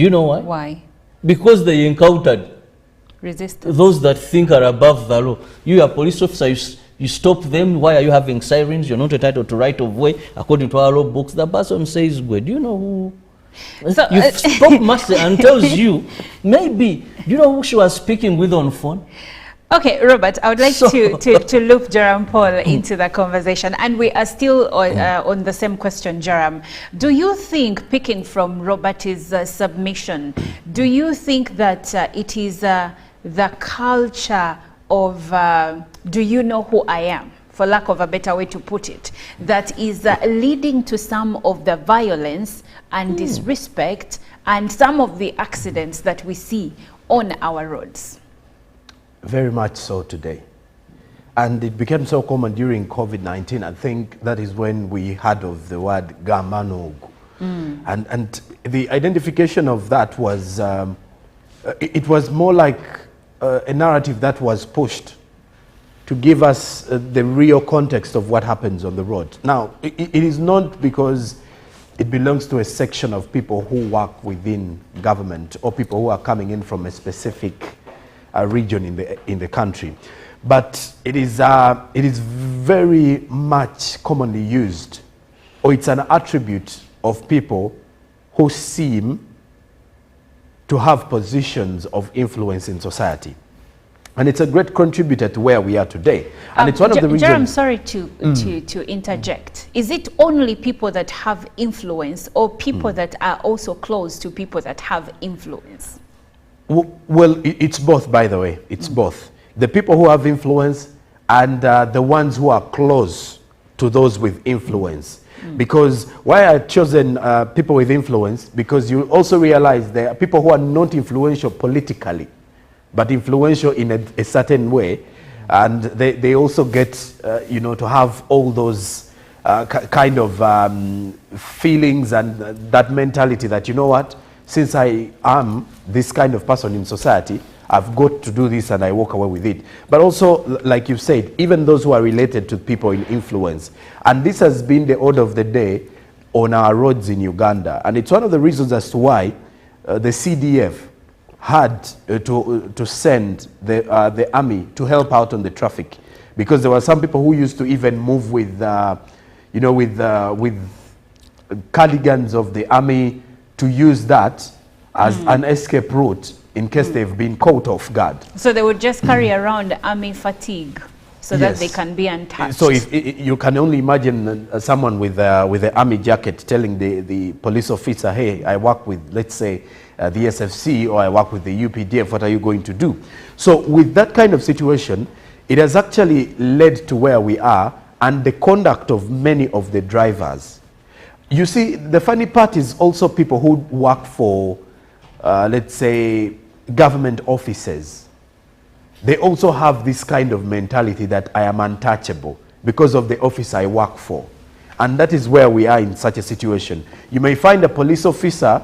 [SPEAKER 3] you know why?
[SPEAKER 1] Why?
[SPEAKER 3] Because they encountered
[SPEAKER 1] Resistance.
[SPEAKER 3] those that think are above the law. You are a police officer, you stop them. Why are you having sirens? You're not entitled to right of way according to our law books. The person says, well, do you know who?
[SPEAKER 1] So,
[SPEAKER 3] You stop Mercy and tells you, maybe, do you know who she was speaking with on phone?
[SPEAKER 1] Okay, Robert, I would like to loop Joram Paul into the conversation. And we are still on the same question, Joram. Do you think, picking from Robert's submission, do you think that it is the culture of do you know who I am, for lack of a better way to put it, that is leading to some of the violence and disrespect and some of the accidents that we see on our roads?
[SPEAKER 2] Very much so today. And it became so common during COVID-19. I think that is when we heard of the word Gamanogu. And the identification of that was, it was more like a narrative that was pushed to give us the real context of what happens on the road. Now, it is not because it belongs to a section of people who work within government or people who are coming in from a specific region in the country, but it is very much commonly used, or it's an attribute of people who seem to have positions of influence in society, and it's a great contributor to where we are today. And it's one of the reasons.
[SPEAKER 1] I'm sorry to interject. Is it only people that have influence, or people that are also close to people that have influence?
[SPEAKER 2] Well, it's both, by the way. It's both. The people who have influence and the ones who are close to those with influence. Because why I've chosen people with influence, because you also realize there are people who are not influential politically, but influential in a certain way. And they also get, you know, to have all those kind of feelings and that mentality that, you know what, since I am this kind of person in society, I've got to do this and I walk away with it. But also, like you said, even those who are related to people in influence. And this has been the order of the day on our roads in Uganda. And it's one of the reasons as to why the CDF had to send the army to help out on the traffic. Because there were some people who used to even move with, you know, with cardigans of the army, to use that as an escape route in case they've been caught off guard.
[SPEAKER 1] So they would just carry around army fatigue, so that they can be untouched.
[SPEAKER 2] So if you can only imagine someone with the army jacket telling the police officer, hey, I work with, let's say, the SFC, or I work with the UPDF, what are you going to do? So with that kind of situation, it has actually led to where we are, and the conduct of many of the drivers. You see, the funny part is also people who work for, let's say, government offices. They also have this kind of mentality that I am untouchable because of the office I work for. And that is where we are in such a situation. You may find a police officer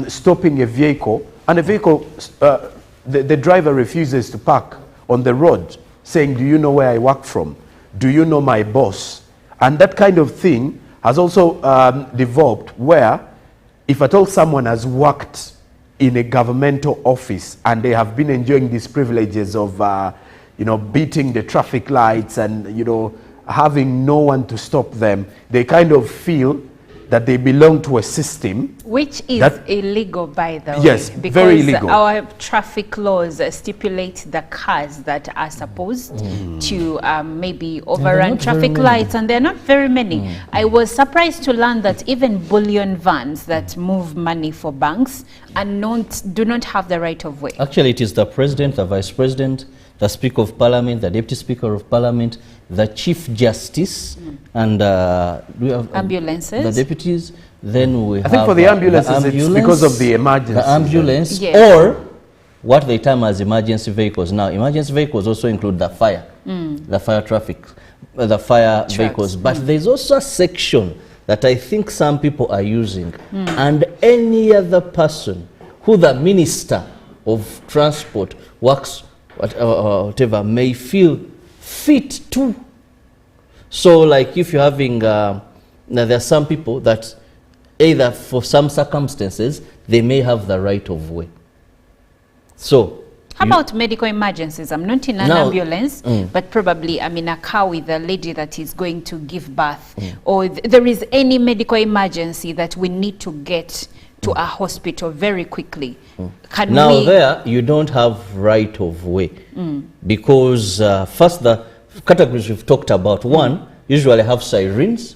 [SPEAKER 2] stopping a vehicle, and the vehicle, the driver refuses to park on the road, saying, do you know where I work from? Do you know my boss? And that kind of thing has also developed where, if at all someone has worked in a governmental office and they have been enjoying these privileges of, you know, beating the traffic lights and, you know, having no one to stop them, they kind of feel that they belong to a system.
[SPEAKER 1] Which is illegal, by the way.
[SPEAKER 2] Yes,
[SPEAKER 1] because
[SPEAKER 2] very illegal.
[SPEAKER 1] Our traffic laws stipulate the cars that are supposed to maybe overrun traffic lights, and they're not very many. I was surprised to learn that even bullion vans that move money for banks do not have the right of way.
[SPEAKER 3] Actually, it is the president, the vice president, the Speaker of Parliament, the Deputy Speaker of Parliament, the Chief Justice, and we have
[SPEAKER 1] ambulances,
[SPEAKER 3] the deputies. Then we
[SPEAKER 2] I think for the ambulances, it's because of the emergency.
[SPEAKER 3] The ambulance,
[SPEAKER 1] yes.
[SPEAKER 3] or what they term as emergency vehicles. Now, emergency vehicles also include the fire, the fire traffic, the fire vehicles. But there's also a section that I think some people are using, and any other person who the Minister of Transport works, whatever, may feel fit to. So like if you're having, now there are some people that either for some circumstances, they may have the right of way. So
[SPEAKER 1] how about medical emergencies? I'm not in an ambulance, but probably I'm in a car with a lady that is going to give birth, or there is any medical emergency that we need to get to a hospital very quickly. Can
[SPEAKER 3] now there you don't have right of way, because first the categories we've talked about, one, usually have sirens,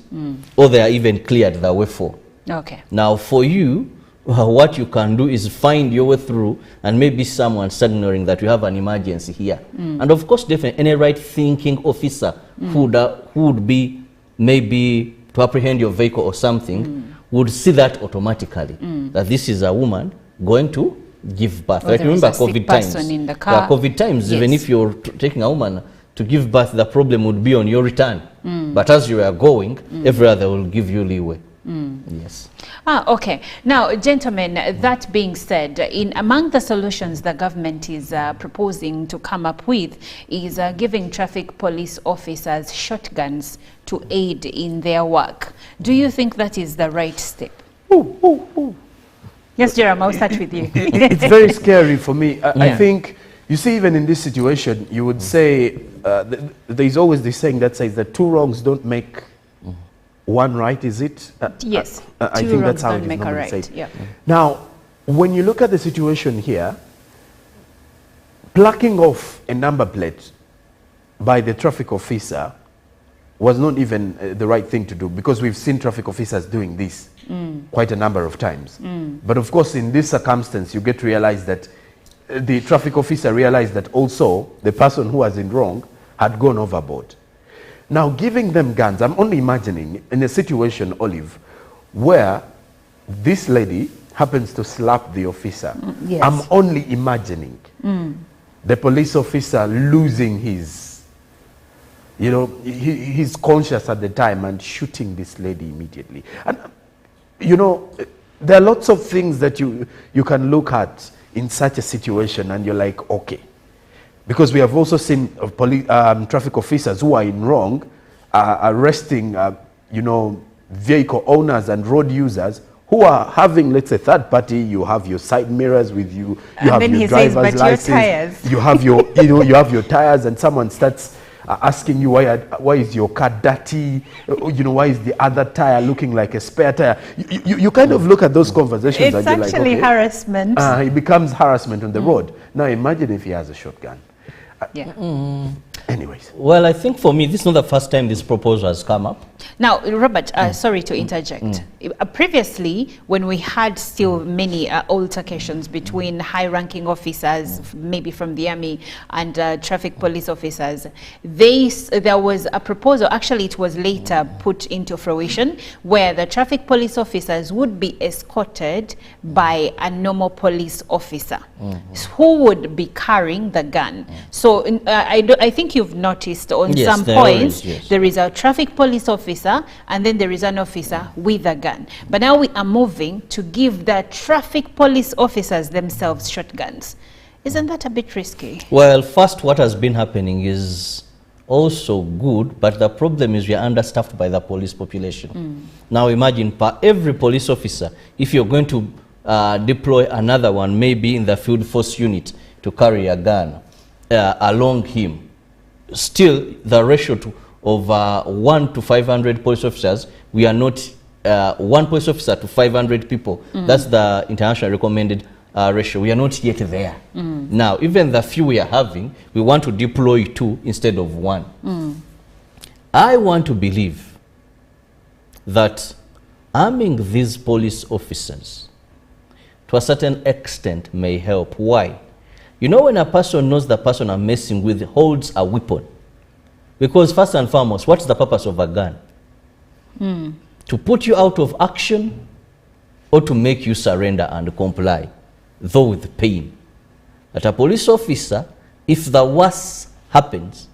[SPEAKER 3] or they are even cleared the way for.
[SPEAKER 1] Okay.
[SPEAKER 3] Now for you, what you can do is find your way through, and maybe someone signaling that you have an emergency here. And of course, definitely any right-thinking officer who would be maybe to apprehend your vehicle or something would see that automatically, that this is a woman going to give birth. Like remember COVID times.
[SPEAKER 1] In the car.
[SPEAKER 3] COVID times, even if you're taking a woman to give birth, the problem would be on your return. But as you are going, everywhere they will give you leeway. Yes.
[SPEAKER 1] Okay. Now, gentlemen, that being said, among the solutions the government is proposing to come up with is giving traffic police officers shotguns to aid in their work. Do you think that is the right step? Yes, Jerome, I'll start with you.
[SPEAKER 2] It's very scary for me. I think, you see, even in this situation, you would say, there's always this saying that says that two wrongs don't make one right, is it?
[SPEAKER 1] Yes.
[SPEAKER 2] I think that's how it is normally
[SPEAKER 1] right.
[SPEAKER 2] said.
[SPEAKER 1] Yeah.
[SPEAKER 2] Now, when you look at the situation here, plucking off a number plate by the traffic officer was not even the right thing to do, because we've seen traffic officers doing this quite a number of times. But of course, in this circumstance, you get to realize that the traffic officer realized that also the person who was in wrong had gone overboard. Now, giving them guns, I'm only imagining in a situation, Olive, where this lady happens to slap the officer.
[SPEAKER 1] Yes.
[SPEAKER 2] I'm only imagining the police officer losing his, you know, he's conscious at the time and shooting this lady immediately. And, you know, there are lots of things that you can look at in such a situation and you're like, okay. Because we have also seen traffic officers who are in wrong arresting, you know, vehicle owners and road users who are having, let's say, third party. You have your side mirrors with you. You have your driver's license. You have your, you know, you have your tires, and someone starts asking you why is your car dirty? You know, why is the other tire looking like a spare tire? You kind of look at those conversations.
[SPEAKER 1] It's
[SPEAKER 2] and
[SPEAKER 1] actually
[SPEAKER 2] you're like, okay,
[SPEAKER 1] harassment.
[SPEAKER 2] it becomes harassment on the road. Now imagine if he has a shotgun.
[SPEAKER 1] Yeah.
[SPEAKER 2] Anyways.
[SPEAKER 3] Well, I think for me, this is not the first time this proposal has come up.
[SPEAKER 1] Now, Robert, sorry to interject. Previously, when we had still many altercations between high-ranking officers, maybe from the army, and traffic police officers, there was a proposal, actually it was later put into fruition, where the traffic police officers would be escorted by a normal police officer who would be carrying the gun. So I think you've noticed on some points, there is a traffic police officer and then there is an officer with a gun. But now we are moving to give the traffic police officers themselves shotguns. Isn't that a bit risky?
[SPEAKER 3] Well, first, what has been happening is also good, but the problem is we are understaffed by the police population. Now imagine, per every police officer, if you're going to deploy another one, maybe in the field force unit, to carry a gun along him, still the ratio of 1 to 500 police officers, we are not 1 police officer to 500 people. That's the international recommended ratio. We are not yet there. Now, even the few we are having, we want to deploy 2 instead of 1. I want to believe that arming these police officers to a certain extent may help. Why? You know, when a person knows the person I'm messing with holds a weapon, because first and foremost, what's the purpose of a gun? To put you out of action or to make you surrender and comply, though with pain. That a police officer, if the worst happens,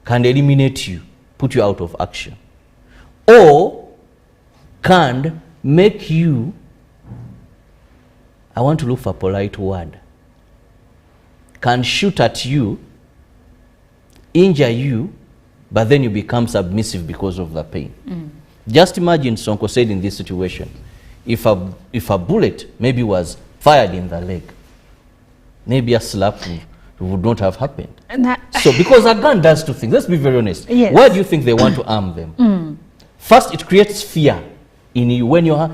[SPEAKER 3] can eliminate you, put you out of action, or can make you, I want to look for a polite word, can shoot at you, injure you, but then you become submissive because of the pain. Just imagine, Sonko said in this situation, if a bullet maybe was fired in the leg, maybe a slap would not have happened. So because a gun does 2 things, let's be very honest.
[SPEAKER 1] Yes.
[SPEAKER 3] Why do you think they want to arm them? First, it creates fear in you when you're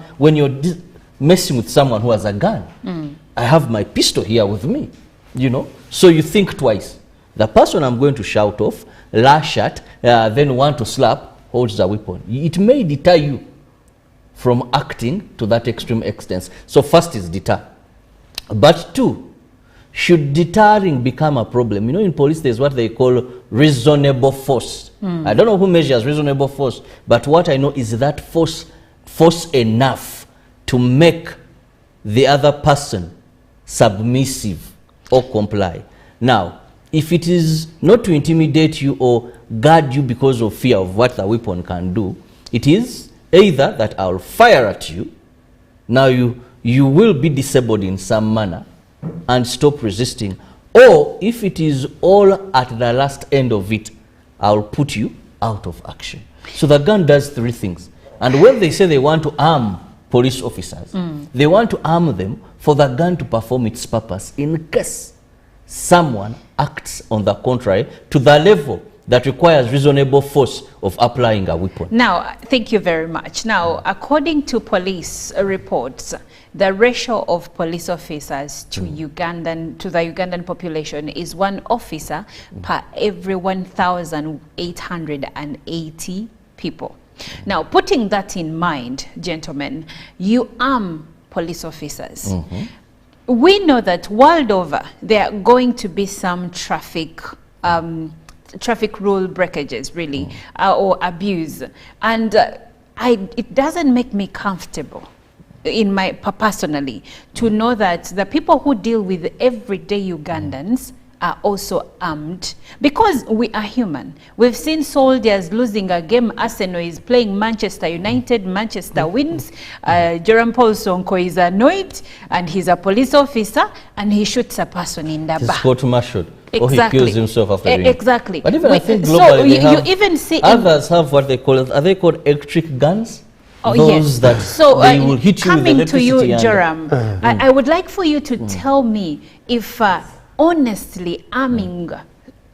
[SPEAKER 3] messing with someone who has a gun. I have my pistol here with me, you know, so you think twice. The person I'm going to shout off, lash at, then want to slap, holds a weapon. It may deter you from acting to that extreme extent. So first is deter. But 2, should deterring become a problem, you know, in police there's what they call reasonable force. I don't know who measures reasonable force, but what I know is that force enough to make the other person submissive or comply. Now, if it is not to intimidate you or guard you because of fear of what the weapon can do, it is either that I'll fire at you, now you will be disabled in some manner and stop resisting, or if it is all at the last end of it, I'll put you out of action. So the gun does 3 things. And when they say they want to arm police officers, they want to arm them for the gun to perform its purpose in case someone acts on the contrary to the level that requires reasonable force of applying a weapon.
[SPEAKER 1] Now, thank you very much. Now, according to police reports, the ratio of police officers to the Ugandan population is 1 officer per every 1,880 people. Now, putting that in mind, gentlemen, you arm police officers. We know that world over, there are going to be some traffic rule breakages, really, or abuse. And it doesn't make me comfortable personally to know that the people who deal with everyday Ugandans are also armed, because we are human. We've seen soldiers losing a game. Arsenal is playing Manchester United, Manchester wins, Jerome Paul Sonko is annoyed and he's a police officer and he shoots a person in the back.
[SPEAKER 3] Court-martialed.
[SPEAKER 1] Exactly.
[SPEAKER 3] Or he kills himself after doing it.
[SPEAKER 1] Exactly.
[SPEAKER 3] But even I think globally
[SPEAKER 1] so you even see
[SPEAKER 3] others have what they call, are they called electric guns?
[SPEAKER 1] Oh,
[SPEAKER 3] those
[SPEAKER 1] yes.
[SPEAKER 3] that
[SPEAKER 1] So
[SPEAKER 3] they will hit you with
[SPEAKER 1] coming to you,
[SPEAKER 3] electricity.
[SPEAKER 1] Joram, I would like for you to tell me if honestly arming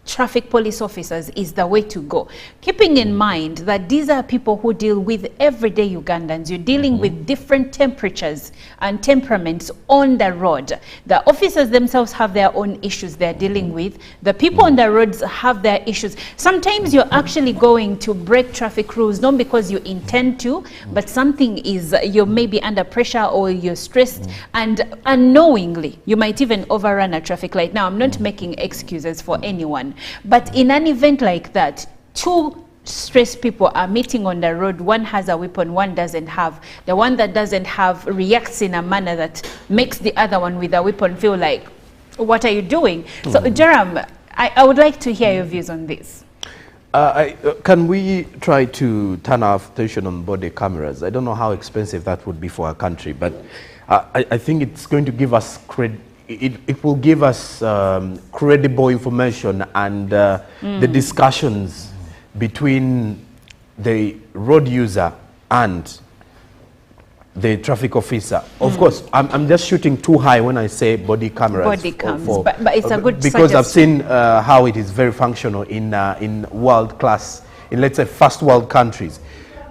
[SPEAKER 1] traffic police officers is the way to go, keeping in mind that these are people who deal with everyday Ugandans. You're dealing with different temperatures and temperaments on the road. The officers themselves have their own issues they're dealing with. The people on the roads have their issues. Sometimes you're actually going to break traffic rules, not because you intend to, but something is, you're maybe under pressure or you're stressed, and unknowingly you might even overrun a traffic light. Now, I'm not making excuses for anyone, but in an event like that, two stressed people are meeting on the road. One has a weapon, one doesn't have. The one that doesn't have reacts in a manner that makes the other one with a weapon feel like, what are you doing? So, Jerem, I would like to hear your views on this.
[SPEAKER 2] Can we try to turn our attention on body cameras? I don't know how expensive that would be for our country, but I think it's going to give us it will give us credible information, and the discussions between the road user and the traffic officer. Of course, I'm just shooting too high when I say body cameras.
[SPEAKER 1] Body cams, but it's a good
[SPEAKER 2] because
[SPEAKER 1] suggestion.
[SPEAKER 2] I've seen how it is very functional in world class, in let's say first world countries.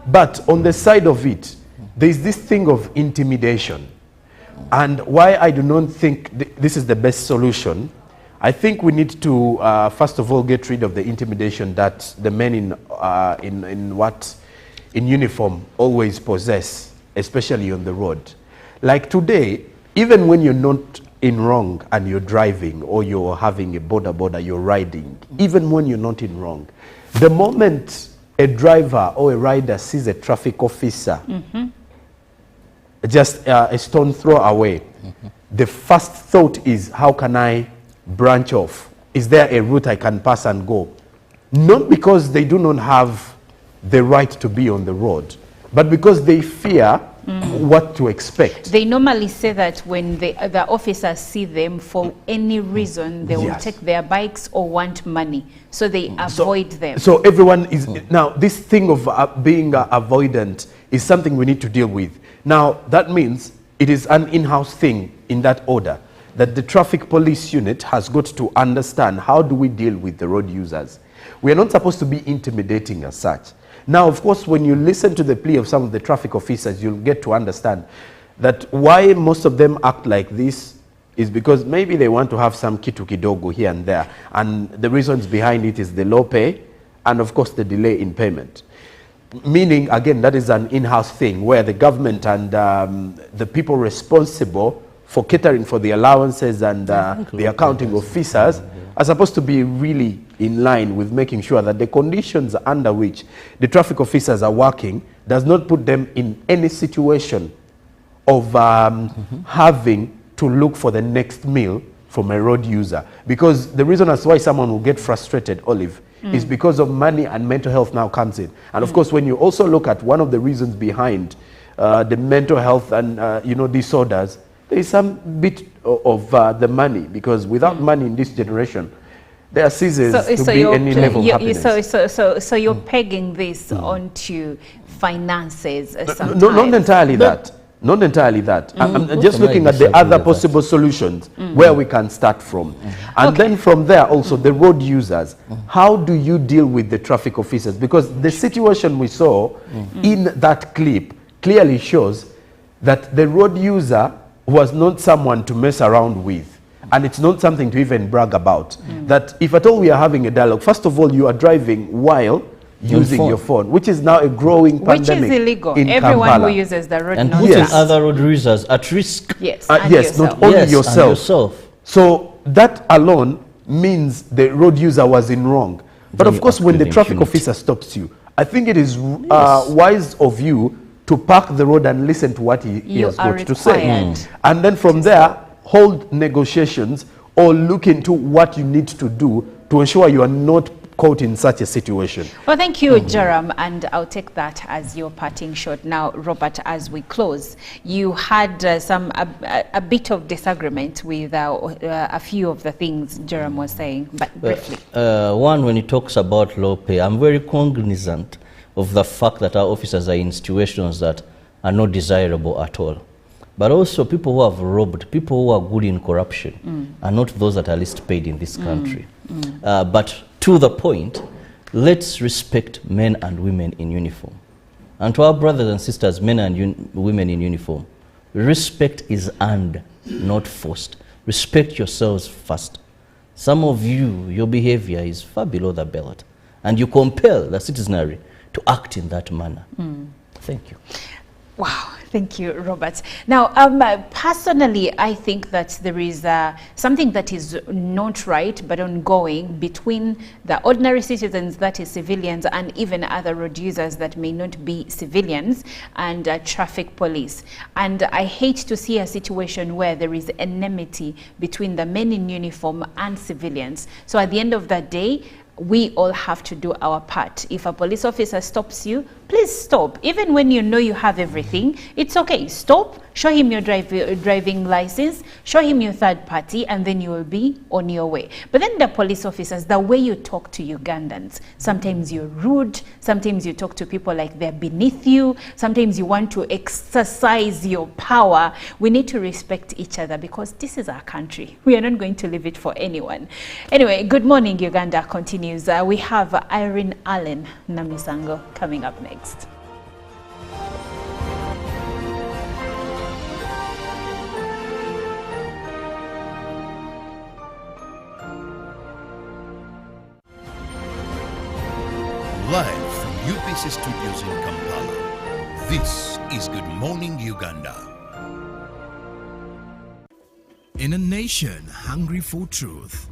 [SPEAKER 2] But on the side of it, there is this thing of intimidation. And why I do not think this is the best solution, I think we need to first of all get rid of the intimidation that the men in uniform always possess, especially on the road. Like today, even when you're not in wrong and you're driving or you're having a border, you're riding, even when you're not in wrong, the moment a driver or a rider sees a traffic officer, just a stone throw away, the first thought is, how can I branch off? Is there a route I can pass and go? Not because they do not have the right to be on the road, but because they fear what to expect.
[SPEAKER 1] They normally say that when the officers see them for any reason, they will take their bikes or want money, so they avoid them.
[SPEAKER 2] So everyone is, now this thing of being avoidant is something we need to deal with. Now that means it is an in-house thing in that order, that the traffic police unit has got to understand, how do we deal with the road users? We are not supposed to be intimidating as such. Now, of course, when you listen to the plea of some of the traffic officers, you'll get to understand that why most of them act like this is because maybe they want to have some kitu kidogo here and there. And the reasons behind it is the low pay and, of course, the delay in payment. Meaning, again, that is an in-house thing where the government and the people responsible for catering for the allowances and the accounting officers are supposed to be really in line with making sure that the conditions under which the traffic officers are working does not put them in any situation of having to look for the next meal from a road user. Because the reason as why someone will get frustrated, Olive, is because of money, and mental health now comes in. And of course, when you also look at one of the reasons behind the mental health and disorders, there is some bit of the money, because without money in this generation, there are ceases to be any level of happiness.
[SPEAKER 1] So you're pegging this onto finances sometimes.
[SPEAKER 2] No, not entirely that. Not entirely that. I'm just looking at the other possible solutions where we can start from. And then from there also, the road users. How do you deal with the traffic officers? Because the situation we saw in that clip clearly shows that the road user was not someone to mess around with. And it's not something to even brag about. That if at all we are having a dialogue, first of all, you are driving while using your phone, which is now a growing pandemic.
[SPEAKER 1] Which is illegal.
[SPEAKER 2] In
[SPEAKER 1] Everyone
[SPEAKER 2] Kampala.
[SPEAKER 1] who uses the road
[SPEAKER 3] And
[SPEAKER 1] knows
[SPEAKER 3] putting
[SPEAKER 1] that.
[SPEAKER 3] other road users at risk.
[SPEAKER 1] Yes,
[SPEAKER 2] Yes, not only
[SPEAKER 3] Yes, and
[SPEAKER 2] yourself.
[SPEAKER 3] yourself.
[SPEAKER 2] So that alone means the road user was in wrong. But
[SPEAKER 3] Then
[SPEAKER 2] of
[SPEAKER 3] you
[SPEAKER 2] course,
[SPEAKER 3] act
[SPEAKER 2] when
[SPEAKER 3] with
[SPEAKER 2] the traffic
[SPEAKER 3] impunity.
[SPEAKER 2] officer stops you, I think it is wise of you to park the road and listen to what he has
[SPEAKER 1] are
[SPEAKER 2] got to say.
[SPEAKER 1] required
[SPEAKER 2] And then from there, hold negotiations or look into what you need to do to ensure you are not caught in such a situation.
[SPEAKER 1] Well, thank you, Jerem, and I'll take that as your parting shot. Now, Robert, as we close, you had a bit of disagreement with a few of the things Jerem was saying, but briefly.
[SPEAKER 3] One, when he talks about low pay, I'm very cognizant of the fact that our officers are in situations that are not desirable at all. But also people who have robbed, people who are good in corruption are not those that are least paid in this country. But to the point, let's respect men and women in uniform. And to our brothers and sisters, men and women in uniform, respect is earned, not forced. Respect yourselves first. Some of you, your behavior is far below the belt, and you compel the citizenry to act in that manner. Thank you.
[SPEAKER 1] Wow, thank you, Robert. Now, personally, I think that there is something that is not right but ongoing between the ordinary citizens, that is civilians, and even other road users that may not be civilians, and traffic police. And I hate to see a situation where there is enmity between the men in uniform and civilians. So at the end of the day, we all have to do our part. If a police officer stops you, please stop. Even when you know you have everything, it's okay. Stop, show him your driving license, show him your third party, and then you will be on your way. But then the police officers, the way you talk to Ugandans, sometimes you're rude, sometimes you talk to people like they're beneath you, sometimes you want to exercise your power. We need to respect each other because this is our country. We are not going to leave it for anyone. Anyway, Good Morning Uganda continues. We have Irene Allen Namisango coming up next.
[SPEAKER 4] Live from UBC Studios in Kampala, this is Good Morning Uganda.
[SPEAKER 6] In a nation hungry for truth,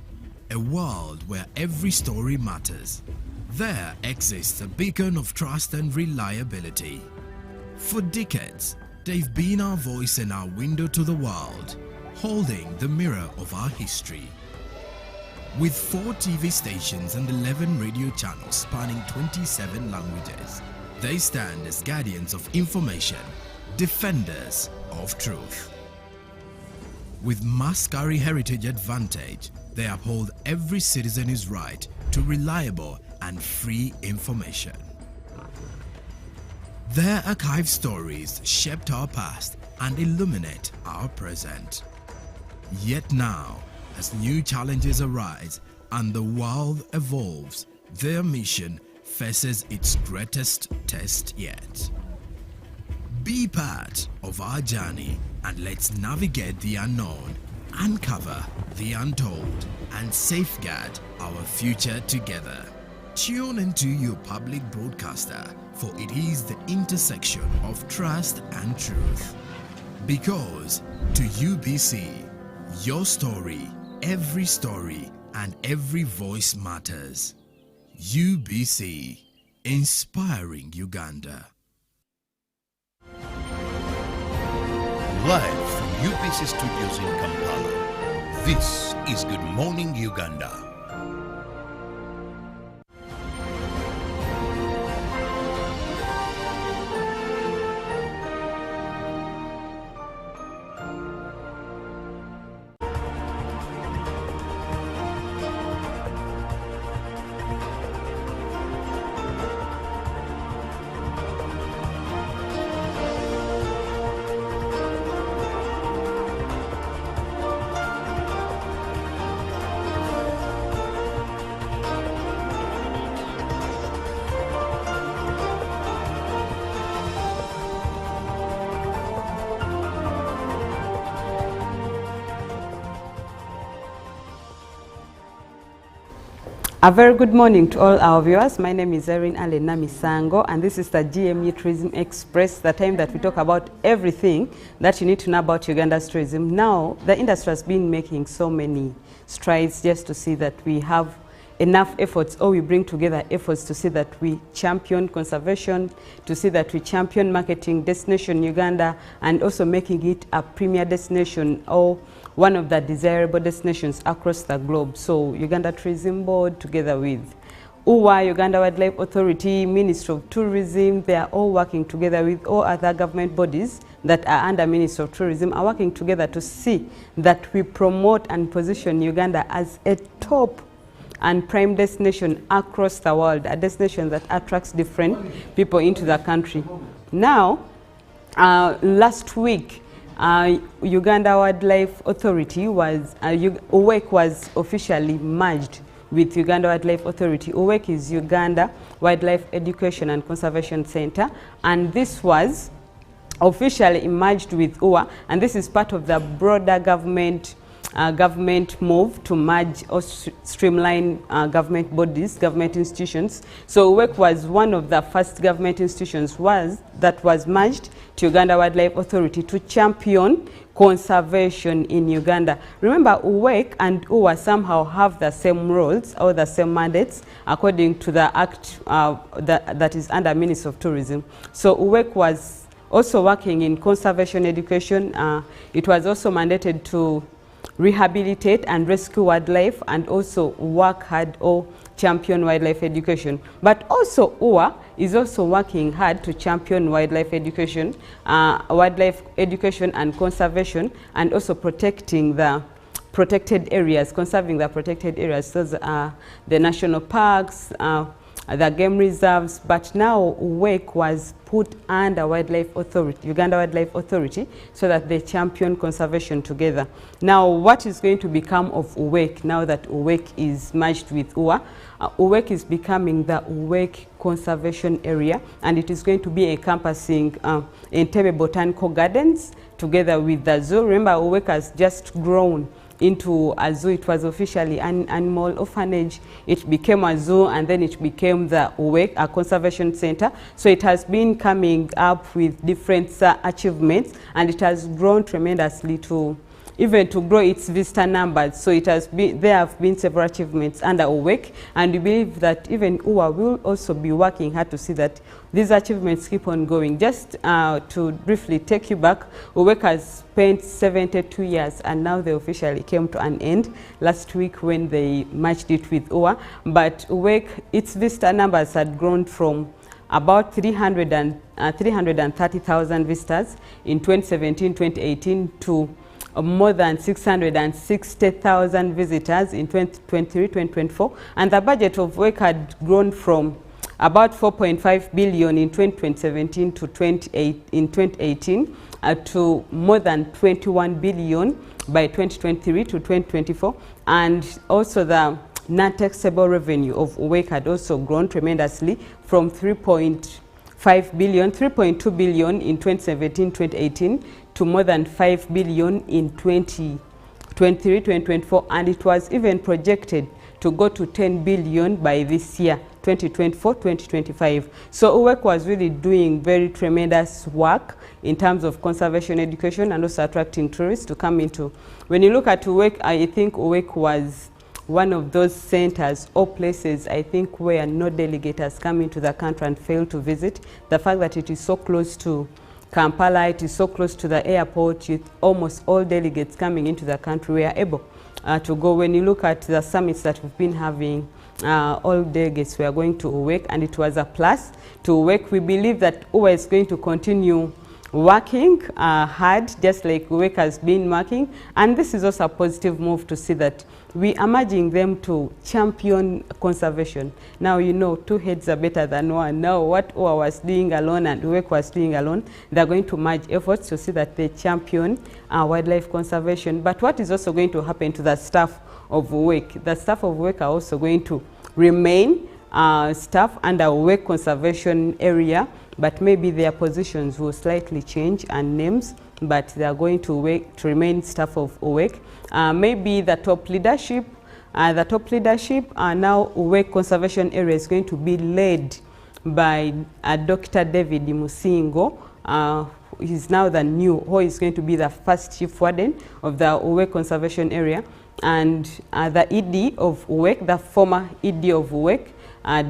[SPEAKER 6] a world where every story matters, there exists a beacon of trust and reliability. For decades, they've been our voice and our window to the world, holding the mirror of our history. With 4 TV stations and 11 radio channels spanning 27 languages, they stand as guardians of information, defenders of truth. With Mascari Heritage Advantage, they uphold every citizen's right to reliable and free information. Their archived stories shaped our past and illuminate our present. Yet now, as new challenges arise and the world evolves, their mission faces its greatest test yet. Be part of our journey and let's navigate the unknown, uncover the untold, and safeguard our future together. Tune into your public broadcaster, for it is the intersection of trust and truth. Because to UBC, your story, every story, and every voice matters. UBC, inspiring Uganda.
[SPEAKER 4] Live from UBC Studios in Kampala, this is Good Morning Uganda.
[SPEAKER 7] A very good morning to all our viewers. My name is Irene Allen Namisango, and this is the GMU Tourism Express, the time that we talk about everything that you need to know about Uganda's tourism. Now, the industry has been making so many strides just to see that we have enough efforts, or we bring together efforts to see that we champion conservation, to see that we champion marketing destination Uganda, and also making it a premier destination or one of the desirable destinations across the globe. So Uganda Tourism Board, together with UWA, Uganda Wildlife Authority, Ministry of Tourism, they are all working together with all other government bodies that are under Ministry of Tourism, are working together to see that we promote and position Uganda as a top and prime destination across the world, a destination that attracts different people into the country. Now, last week, Uganda Wildlife Authority was, UWEC was officially merged with Uganda Wildlife Authority. UWEC is Uganda Wildlife Education and Conservation Center, and this was officially merged with UWA, and this is part of the broader government move to merge or streamline government bodies, government institutions. So UWEC was one of the first government institutions that was merged to Uganda Wildlife Authority to champion conservation in Uganda. Remember, UWEC and UWA somehow have the same roles or the same mandates according to the act that is under Ministry of Tourism. So UWEC was also working in conservation education. It was also mandated to rehabilitate and rescue wildlife and also work hard or champion wildlife education. But also UWA is also working hard to champion wildlife education and conservation, and also protecting the protected areas, conserving the protected areas. Those are the national parks, the game reserves, but now UWEC was put under Wildlife Authority, Uganda Wildlife Authority, so that they champion conservation together. Now, what is going to become of UWEC now that UWEC is merged with UWA? UWEC is becoming the UWEC Conservation Area, and it is going to be encompassing Entebbe Botanical Gardens together with the zoo. Remember, UWEC has just grown into a zoo. It was officially an animal orphanage. It became a zoo, and then it became the UWEC, a conservation center. So it has been coming up with different achievements, and it has grown tremendously to even to grow its visitor numbers. So it has been, there have been several achievements under UWEC, and we believe that even UWA will also be working hard to see that these achievements keep on going. Just to briefly take you back, UWEC has spent 72 years, and now they officially came to an end last week when they merged it with UWA. But UWEC, its visitor numbers had grown from about 330,000 visitors in 2017-2018 to more than 660,000 visitors in 2023-2024, and the budget of UWEC had grown from about 4.5 billion in 2017 to 2018 to more than 21 billion by 2023 to 2024, and also the non-taxable revenue of UWEC had also grown tremendously from 3.2 billion in 2017-2018 to more than 5 billion in 2023-2024, and it was even projected to go to 10 billion by this year, 2024-2025. So UWEC was really doing very tremendous work in terms of conservation education and also attracting tourists to come into. When you look at UWEC, I think UWEC was one of those centers or places, I think, where no delegate has come into the country and failed to visit. The fact that it is so close to Kampala, it is so close to the airport, with almost all delegates coming into the country, we are able to go. When you look at the summits that we've been having, all delegates were going to UWEC, and it was a plus to UWEC. We believe that UWA is going to continue working hard, just like UWEC has been working, and this is also a positive move to see that we are merging them to champion conservation. Now, you know, two heads are better than one. Now, what UWA was doing alone and UWEC was doing alone, they're going to merge efforts to see that they champion wildlife conservation. But what is also going to happen to the staff of UWEC? The staff of UWEC are also going to remain staff under UWEC conservation area, but maybe their positions will slightly change and names, but they are going to remain staff of UWEC. Maybe the top leadership now UWEC conservation area is going to be led by Dr. David Musingo. He's now the new, or he's going to be the first chief warden of the UWEC conservation area. And the ED of UWEC, the former ED of UWEC,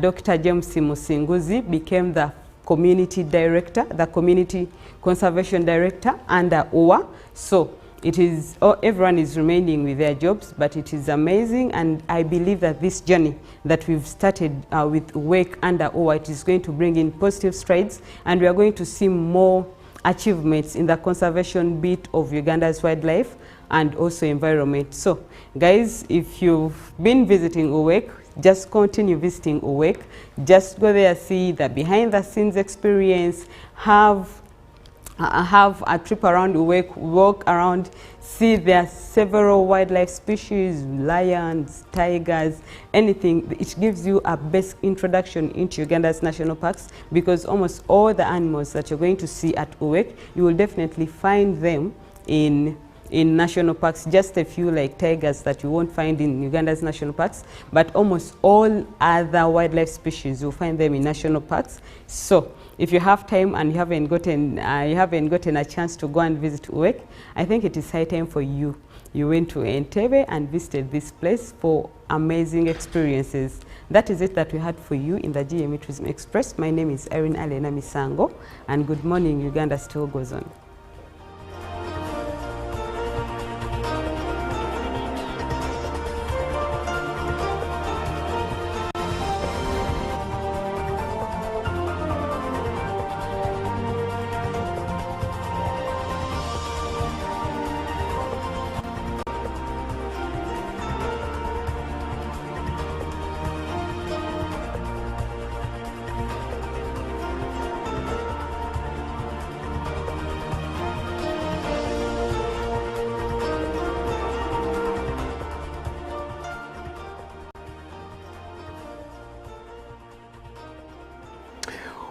[SPEAKER 7] Dr. James Musinguzi, became the community director, the community conservation director under UWA. So it is, everyone is remaining with their jobs, but it is amazing, and I believe that this journey that we've started with UWEC under UWA, it is going to bring in positive strides, and we are going to see more achievements in the conservation bit of Uganda's wildlife and also environment. So guys, if you've been visiting UWEC, just continue visiting UWEC. Just go there, see the behind the scenes experience, have have a trip around Uwek, walk around, see there are several wildlife species, lions, tigers, anything. It gives you a basic introduction into Uganda's national parks, because almost all the animals that you're going to see at Uwek, you will definitely find them in national parks. Just a few like tigers that you won't find in Uganda's national parks, but almost all other wildlife species, you'll find them in national parks. So if you have time and you haven't gotten a chance to go and visit Uwek, I think it is high time for you. You went to Entebbe and visited this place for amazing experiences. That is it that we had for you in the GME Tourism Express. My name is Erin Alena Misango, and Good Morning Uganda still goes on.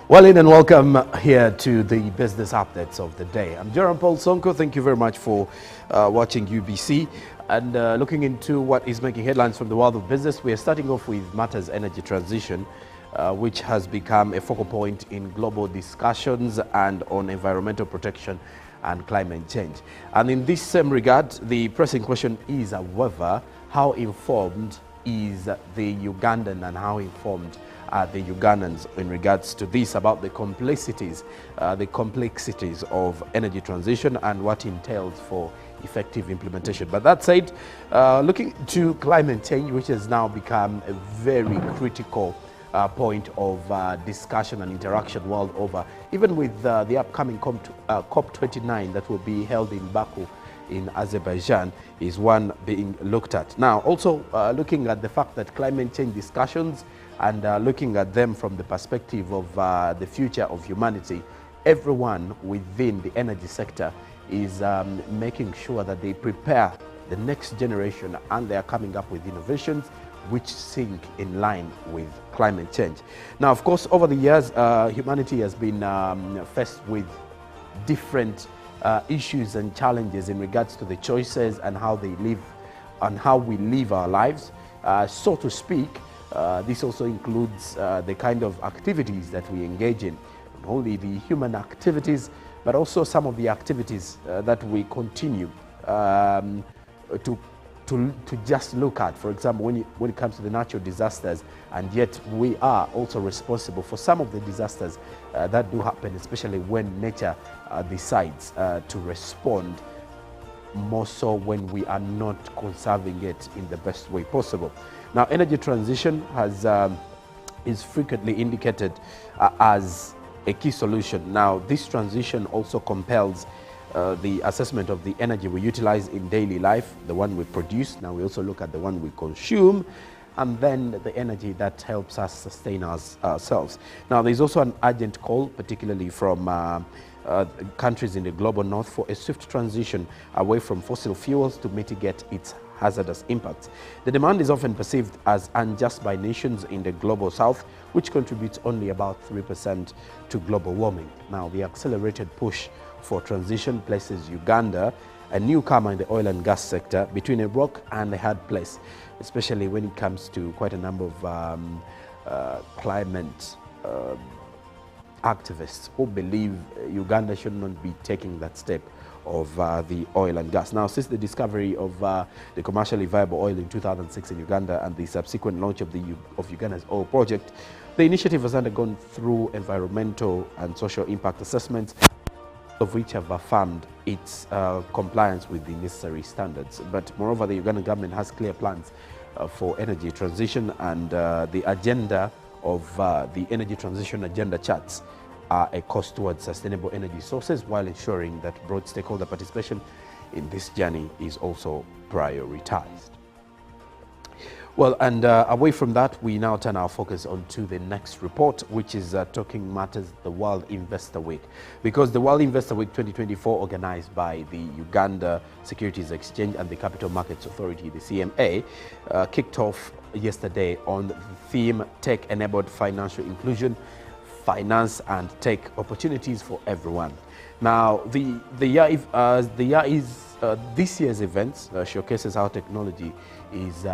[SPEAKER 2] Well, in and welcome here to the business updates of the day. I'm Jerome Paul Sonko. Thank you very much for watching UBC and looking into what is making headlines from the world of business. We are starting off with matters energy transition, which has become a focal point in global discussions and on environmental protection and climate change. And in this same regard, the pressing question is, however, how informed is the Ugandan and how informed the Ugandans in regards to this, about the complexities of energy transition and what entails for effective implementation. But that said, looking to climate change, which has now become a very critical point of discussion and interaction world over, even with the upcoming COP29 that will be held in Baku in Azerbaijan, is one being looked at. Now, also looking at the fact that climate change discussions and looking at them from the perspective of the future of humanity, everyone within the energy sector is making sure that they prepare the next generation, and they are coming up with innovations which sync in line with climate change. Now, of course, over the years, humanity has been faced with different issues and challenges in regards to the choices and how they live and how we live our lives. So to speak, this also includes the kind of activities that we engage in, not only the human activities, but also some of the activities that we continue to just look at. For example, when it comes to the natural disasters, and yet we are also responsible for some of the disasters that do happen, especially when nature decides to respond, more so when we are not conserving it in the best way possible. Now, energy transition is frequently indicated as a key solution. Now, this transition also compels the assessment of the energy we utilize in daily life, the one we produce. Now, we also look at the one we consume, and then the energy that helps us sustain ourselves. Now, there's also an urgent call, particularly from countries in the global north, for a swift transition away from fossil fuels to mitigate its hazardous impacts. The demand is often perceived as unjust by nations in the global south, which contributes only about 3% to global warming. Now, the accelerated push for transition places Uganda, a newcomer in the oil and gas sector, between a rock and a hard place, especially when it comes to quite a number of climate activists who believe Uganda should not be taking that step of the oil and gas. Now, since the discovery of the commercially viable oil in 2006 in Uganda and the subsequent launch of Uganda's oil project, the initiative has undergone through environmental and social impact assessments, of which have affirmed its compliance with the necessary standards. But moreover, the Ugandan government has clear plans for energy transition, and the agenda of the energy transition agenda charts are a course towards sustainable energy sources, while ensuring that broad stakeholder participation in this journey is also prioritized. Well, and away from that, we now turn our focus on to the next report, which is talking matters the World Investor Week. Because the World Investor Week 2024, organized by the Uganda Securities Exchange and the Capital Markets Authority, the CMA, kicked off yesterday on the theme Tech-Enabled Financial Inclusion, Finance and Tech Opportunities for Everyone. Now, this year's event showcases how technology is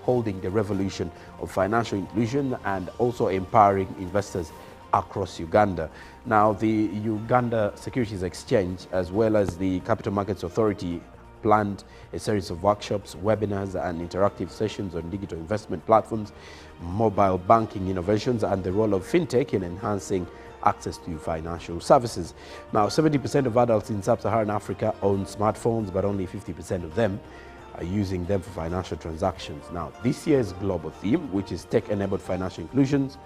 [SPEAKER 2] holding the revolution of financial inclusion and also empowering investors across Uganda. Now, the Uganda Securities Exchange, as well as the Capital Markets Authority, planned a series of workshops, webinars, and interactive sessions on digital investment platforms, mobile banking innovations, and the role of fintech in enhancing access to financial services. Now, 70% of adults in sub-Saharan Africa own smartphones, but only 50% of them are using them for financial transactions. Now, this year's global theme, which is Tech-Enabled Financial Inclusions,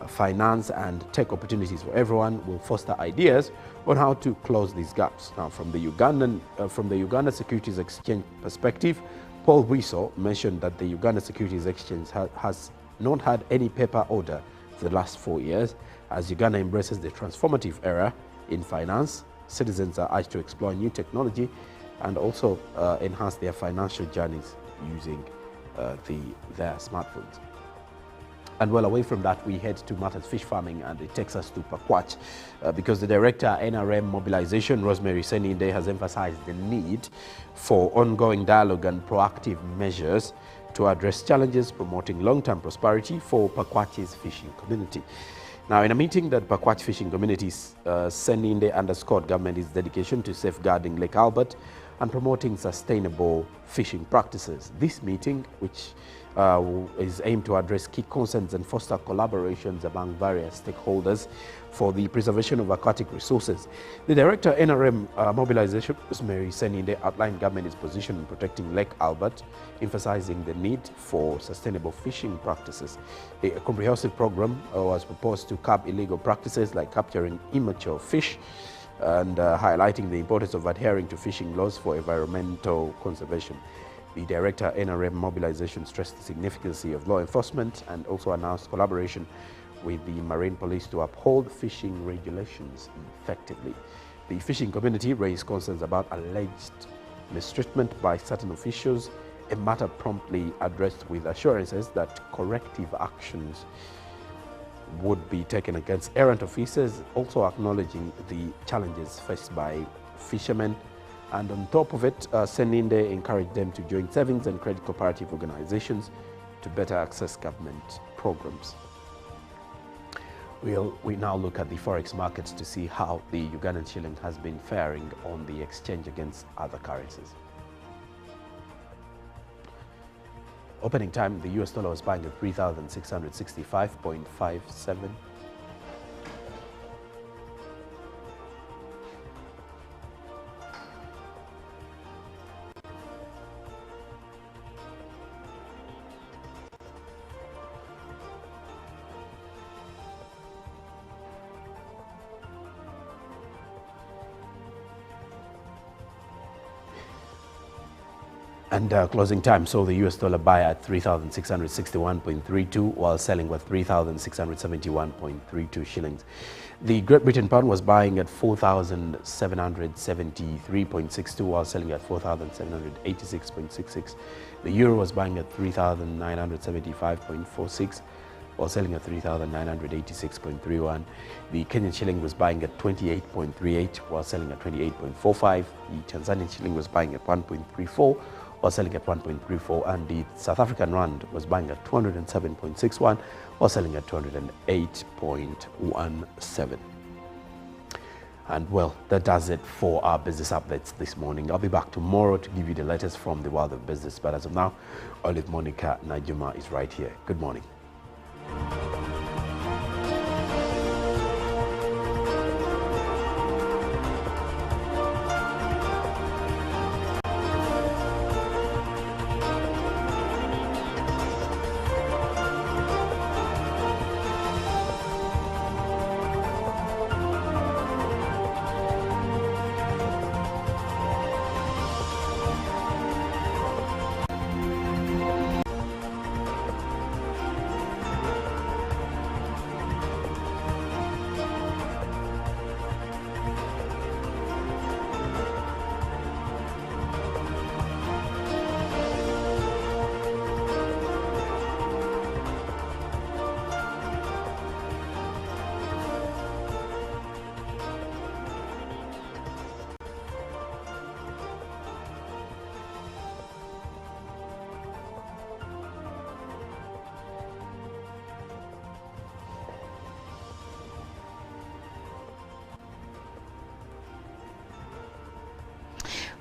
[SPEAKER 2] Finance and Tech Opportunities for Everyone, will foster ideas on how to close these gaps. Now, from the Uganda Securities Exchange perspective, Paul Wiso mentioned that the Uganda Securities Exchange has not had any paper order for the last 4 years. As Uganda embraces the transformative era in finance, citizens are urged to explore new technology and also enhance their financial journeys using their smartphones. And well, away from that, we head to matters fish farming, and it takes us to Pakwach because the director NRM Mobilization, Rosemary Seninde, has emphasized the need for ongoing dialogue and proactive measures to address challenges, promoting long-term prosperity for Pakwach's fishing community. Now, in a meeting that Pakwach fishing communities, Seninde underscored government's dedication to safeguarding Lake Albert and promoting sustainable fishing practices. This meeting, which is aimed to address key concerns and foster collaborations among various stakeholders for the preservation of aquatic resources. The director NRM Mobilization, Rosemary Seninde, outlined government's position in protecting Lake Albert, emphasizing the need for sustainable fishing practices. A comprehensive program was proposed to curb illegal practices like capturing immature fish and highlighting the importance of adhering to fishing laws for environmental conservation. The director NRM Mobilization stressed the significance of law enforcement and also announced collaboration with the Marine Police to uphold fishing regulations effectively. The fishing community raised concerns about alleged mistreatment by certain officials, a matter promptly addressed with assurances that corrective actions would be taken against errant officers, also acknowledging the challenges faced by fishermen. And on top of it, Seninde encouraged them to join savings and credit cooperative organizations to better access government programs. We now look at the forex markets to see how the Ugandan shilling has been faring on the exchange against other currencies. Opening time, the US dollar was buying at 3,665.57. And closing time, so the US dollar buy at 3,661.32 while selling with 3,671.32 shillings. The Great Britain pound was buying at 4,773.62 while selling at 4,786.66. The euro was buying at 3,975.46 while selling at 3,986.31. The Kenyan shilling was buying at 28.38 while selling at 28.45. The Tanzanian shilling was buying at 1.34 while selling at 1.34, and the South African rand was buying at 207.61 while selling at 208.17. And well, that does it for our business updates this morning. I'll be back tomorrow to give you the latest from the world of business, but as of now, Olive Monica Najuma is right here. Good morning.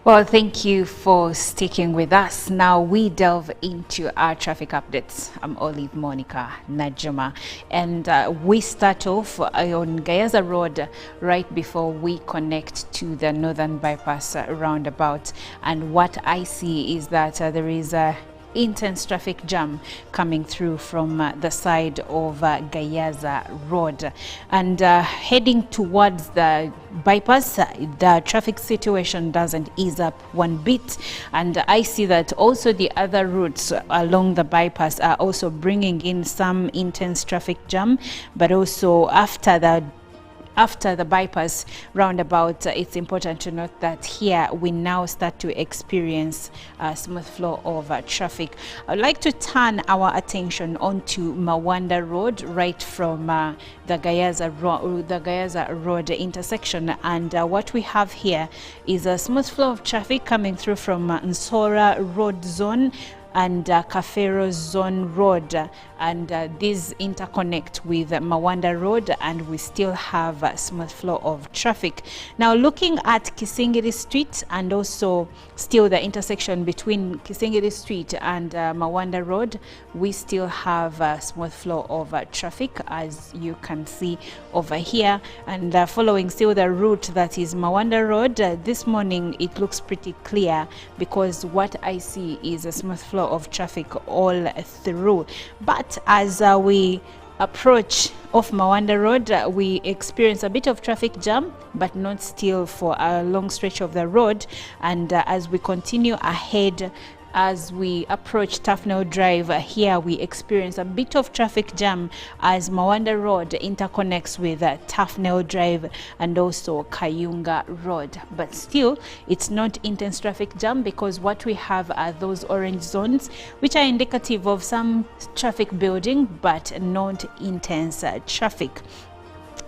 [SPEAKER 1] Well, thank you for sticking with us. Now we delve into our traffic updates. I'm Olive Monica Najuma, and we start off on Gayaza Road right before we connect to the Northern Bypass roundabout. And what I see is that there is a intense traffic jam coming through from the side of Gayaza Road, and heading towards the bypass, the traffic situation doesn't ease up one bit, and I see that also the other routes along the bypass are also bringing in some intense traffic jam, but also after the bypass roundabout, it's important to note that here we now start to experience a smooth flow of traffic. I'd like to turn our attention onto Mawanda Road right from the Gayaza Road intersection, and what we have here is a smooth flow of traffic coming through from Nsora Road Zone and Kafero Zone Road, and these interconnect with Mawanda Road, and we still have a smooth flow of traffic. Now looking at Kisingiri Street and also still the intersection between Kisingiri Street and Mawanda Road, we still have a smooth flow of traffic, as you can see over here. And following still the route that is Mawanda Road, this morning it looks pretty clear because what I see is a smooth flow of traffic all through. But as we approach off Mawanda Road, we experience a bit of traffic jam, but not still for a long stretch of the road. And as we continue ahead, as we approach Tufnell Drive, here we experience a bit of traffic jam as Mawanda Road interconnects with Tufnell Drive and also Kayunga Road. But still, it's not intense traffic jam because what we have are those orange zones, which are indicative of some traffic building, but not intense traffic.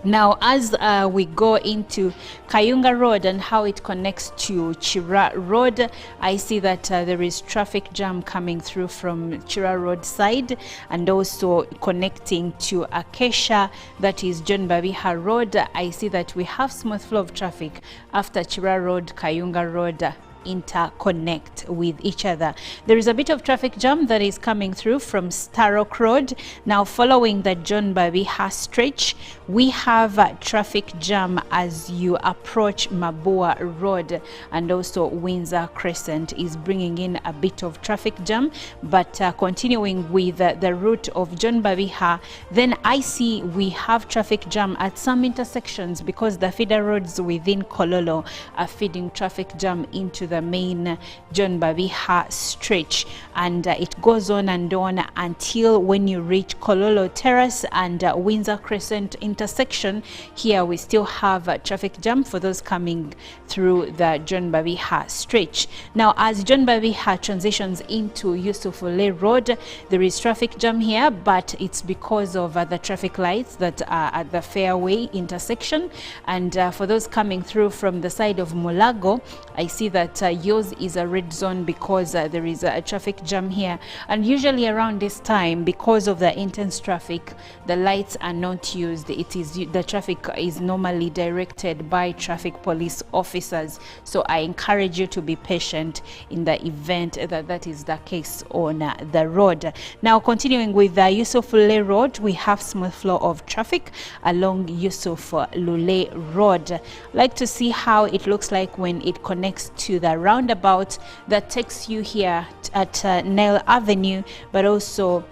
[SPEAKER 1] Now, as we go into Kayunga Road and how it connects to Chira Road, I see that there is traffic jam coming through from Chira Road side and also connecting to Acacia, that is John Babiha Road. I see that we have smooth flow of traffic after Chira Road, Kayunga Road interconnect with each other. There is a bit of traffic jam that is coming through from Starrock Road. Now following the John Babiha stretch, we have a traffic jam as you approach Mabua Road, and also Windsor Crescent is bringing in a bit of traffic jam. But continuing with the route of John Babiha, then I see we have traffic jam at some intersections because the feeder roads within Kololo are feeding traffic jam into the main John Babiha stretch, and it goes on and on until when you reach Kololo Terrace and Windsor Crescent intersection. Here we still have traffic jam for those coming through the John Babiha stretch. Now as John Babiha transitions into Yusufule Road, there is traffic jam here, but it's because of the traffic lights that are at the Fairway intersection. And for those coming through from the side of Mulago, I see that yours is a red zone because there is a traffic jam here. And usually around this time, because of the intense traffic, the lights are not used. The traffic is normally directed by traffic police officers. So I encourage you to be patient in the event that that is the case on the road. Now continuing with the Yusufule Road, we have smooth flow of traffic along Yusuf Lule Road. I'd like to see how it looks like when it connects to the roundabout that takes you here at Nile Avenue, but also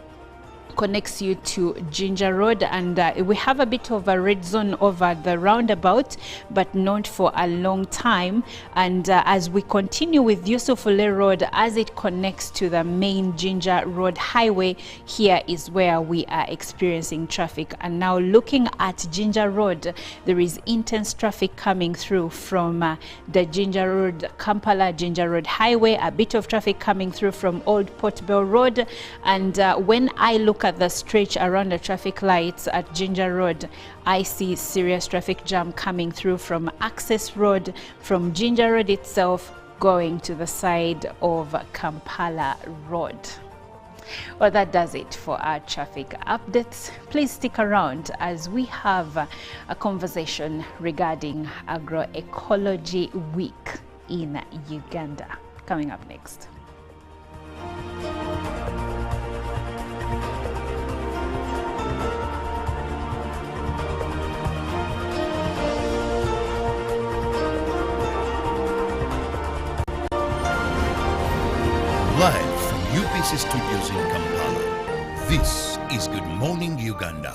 [SPEAKER 1] connects you to Ginger Road. And we have a bit of a red zone over the roundabout, but not for a long time. And as we continue with Yusufule Road, as it connects to the main Ginger Road highway, here is where we are experiencing traffic. And now looking at Ginger Road, there is intense traffic coming through from the Ginger Road, Kampala Ginger Road highway, a bit of traffic coming through from Old Port Bell Road. And when I look at the stretch around the traffic lights at Ginger Road, I see serious traffic jam coming through from Access Road, from Ginger Road itself, going to the side of Kampala Road. Well, that does it for our traffic updates. Please stick around as we have a conversation regarding Agroecology Week. in Uganda. Coming up next.
[SPEAKER 4] Live from UBC Studios in Kampala, this is Good Morning Uganda.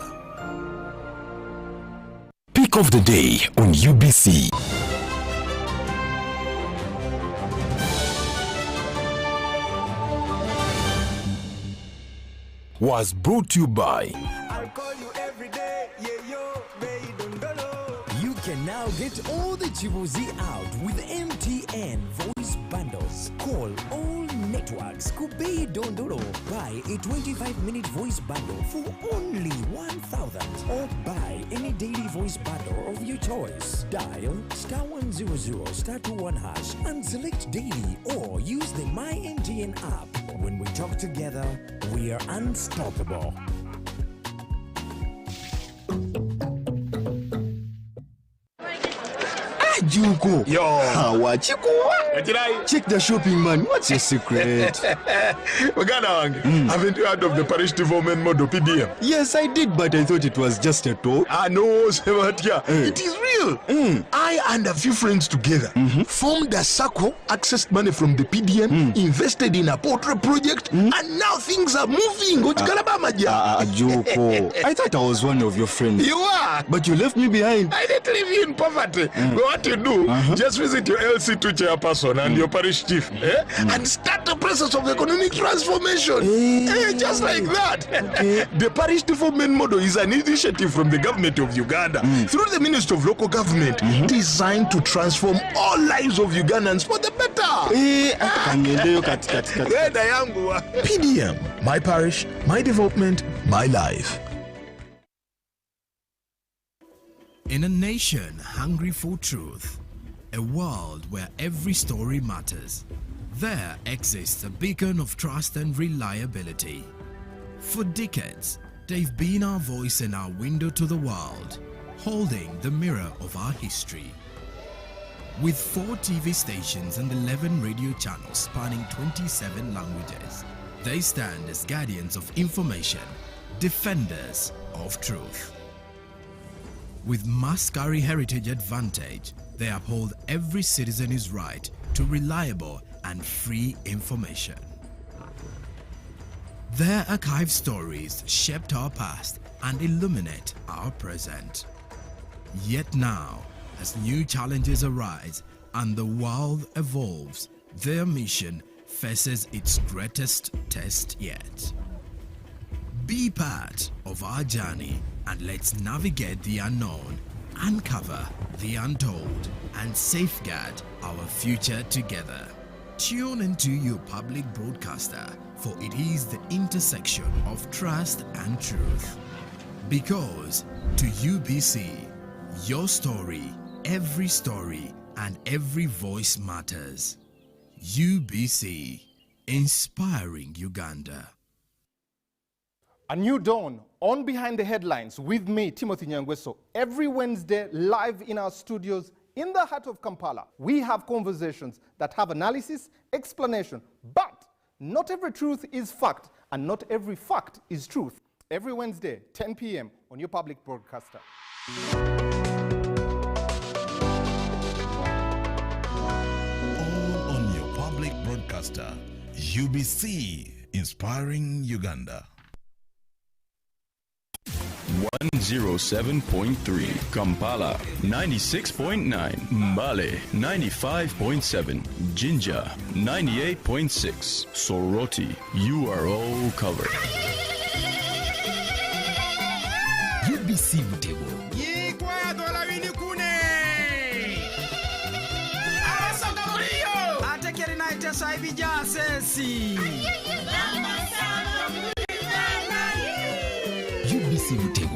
[SPEAKER 5] Pick of the day on UBC. Was brought to you by.
[SPEAKER 8] I'll call you every day, yeah, yo, baby, don't go.
[SPEAKER 5] You can now get all the Chibuzi out with MTN voice bundles. Call all networks. Kubei Dondoro. Buy a 25-minute voice bundle for only 1,000. Or buy any daily voice bundle of your choice. Dial *100 *21 hash and select daily, or use the My MTN app. When we talk together, we are unstoppable.
[SPEAKER 9] Juko.
[SPEAKER 10] Yo.
[SPEAKER 9] Wachikuwa. Check the shopping, man. What's your secret?
[SPEAKER 10] Uganda, haven't you heard of the parish development model PDM?
[SPEAKER 9] Yes, I did, but I thought it was just a talk.
[SPEAKER 10] No, Sebatia. It is real. I and a few friends together formed a circle, accessed money from the PDM, invested in a portrait project, and now things are moving.
[SPEAKER 9] Juko. I thought I was one of your friends.
[SPEAKER 10] You are.
[SPEAKER 9] But you left me behind.
[SPEAKER 10] I didn't leave you in poverty. But what you do, just visit your LC2 chairperson and your parish chief and start the process of economic transformation. Just like that.
[SPEAKER 9] Okay.
[SPEAKER 10] The parish development model is an initiative from the government of Uganda through the Ministry of Local Government designed to transform all lives of Ugandans for the better. PDM, my parish, my development, my life.
[SPEAKER 6] In a nation hungry for truth, a world where every story matters, there exists a beacon of trust and reliability. For decades, they've been our voice and our window to the world, holding the mirror of our history. With 4 TV stations and 11 radio channels spanning 27 languages, they stand as guardians of information, defenders of truth. With Mascari Heritage Advantage, they uphold every citizen's right to reliable and free information. Their archive stories shaped our past and illuminate our present. Yet now, as new challenges arise and the world evolves, their mission faces its greatest test yet. Be part of our journey and let's navigate the unknown, uncover the untold, and safeguard our future together. Tune into your public broadcaster, for it is the intersection of trust and truth. Because to UBC, your story, and every voice matters. UBC, inspiring Uganda.
[SPEAKER 11] A new dawn on Behind the Headlines with me, Timothy Nyangweso. Every Wednesday, live in our studios in the heart of Kampala. We have conversations that have analysis, explanation, but not every truth is fact, and not every fact is truth. Every Wednesday, 10 p.m. on your public broadcaster.
[SPEAKER 4] All on your public broadcaster, UBC, inspiring Uganda.
[SPEAKER 12] 107.3 Kampala, 96.9 Mbale, 95.7 Jinja, 98.6 Soroti. You are all covered.
[SPEAKER 5] UBC Butego. UBC Butego.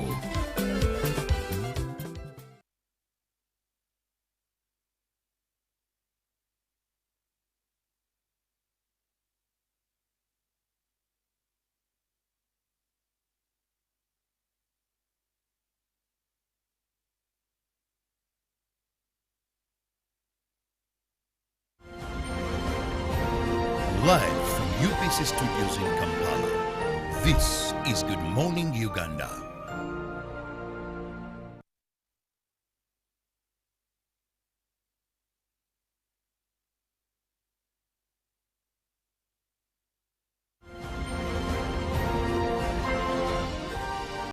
[SPEAKER 4] Live from UBC Studios in Kampala, this is Good Morning Uganda.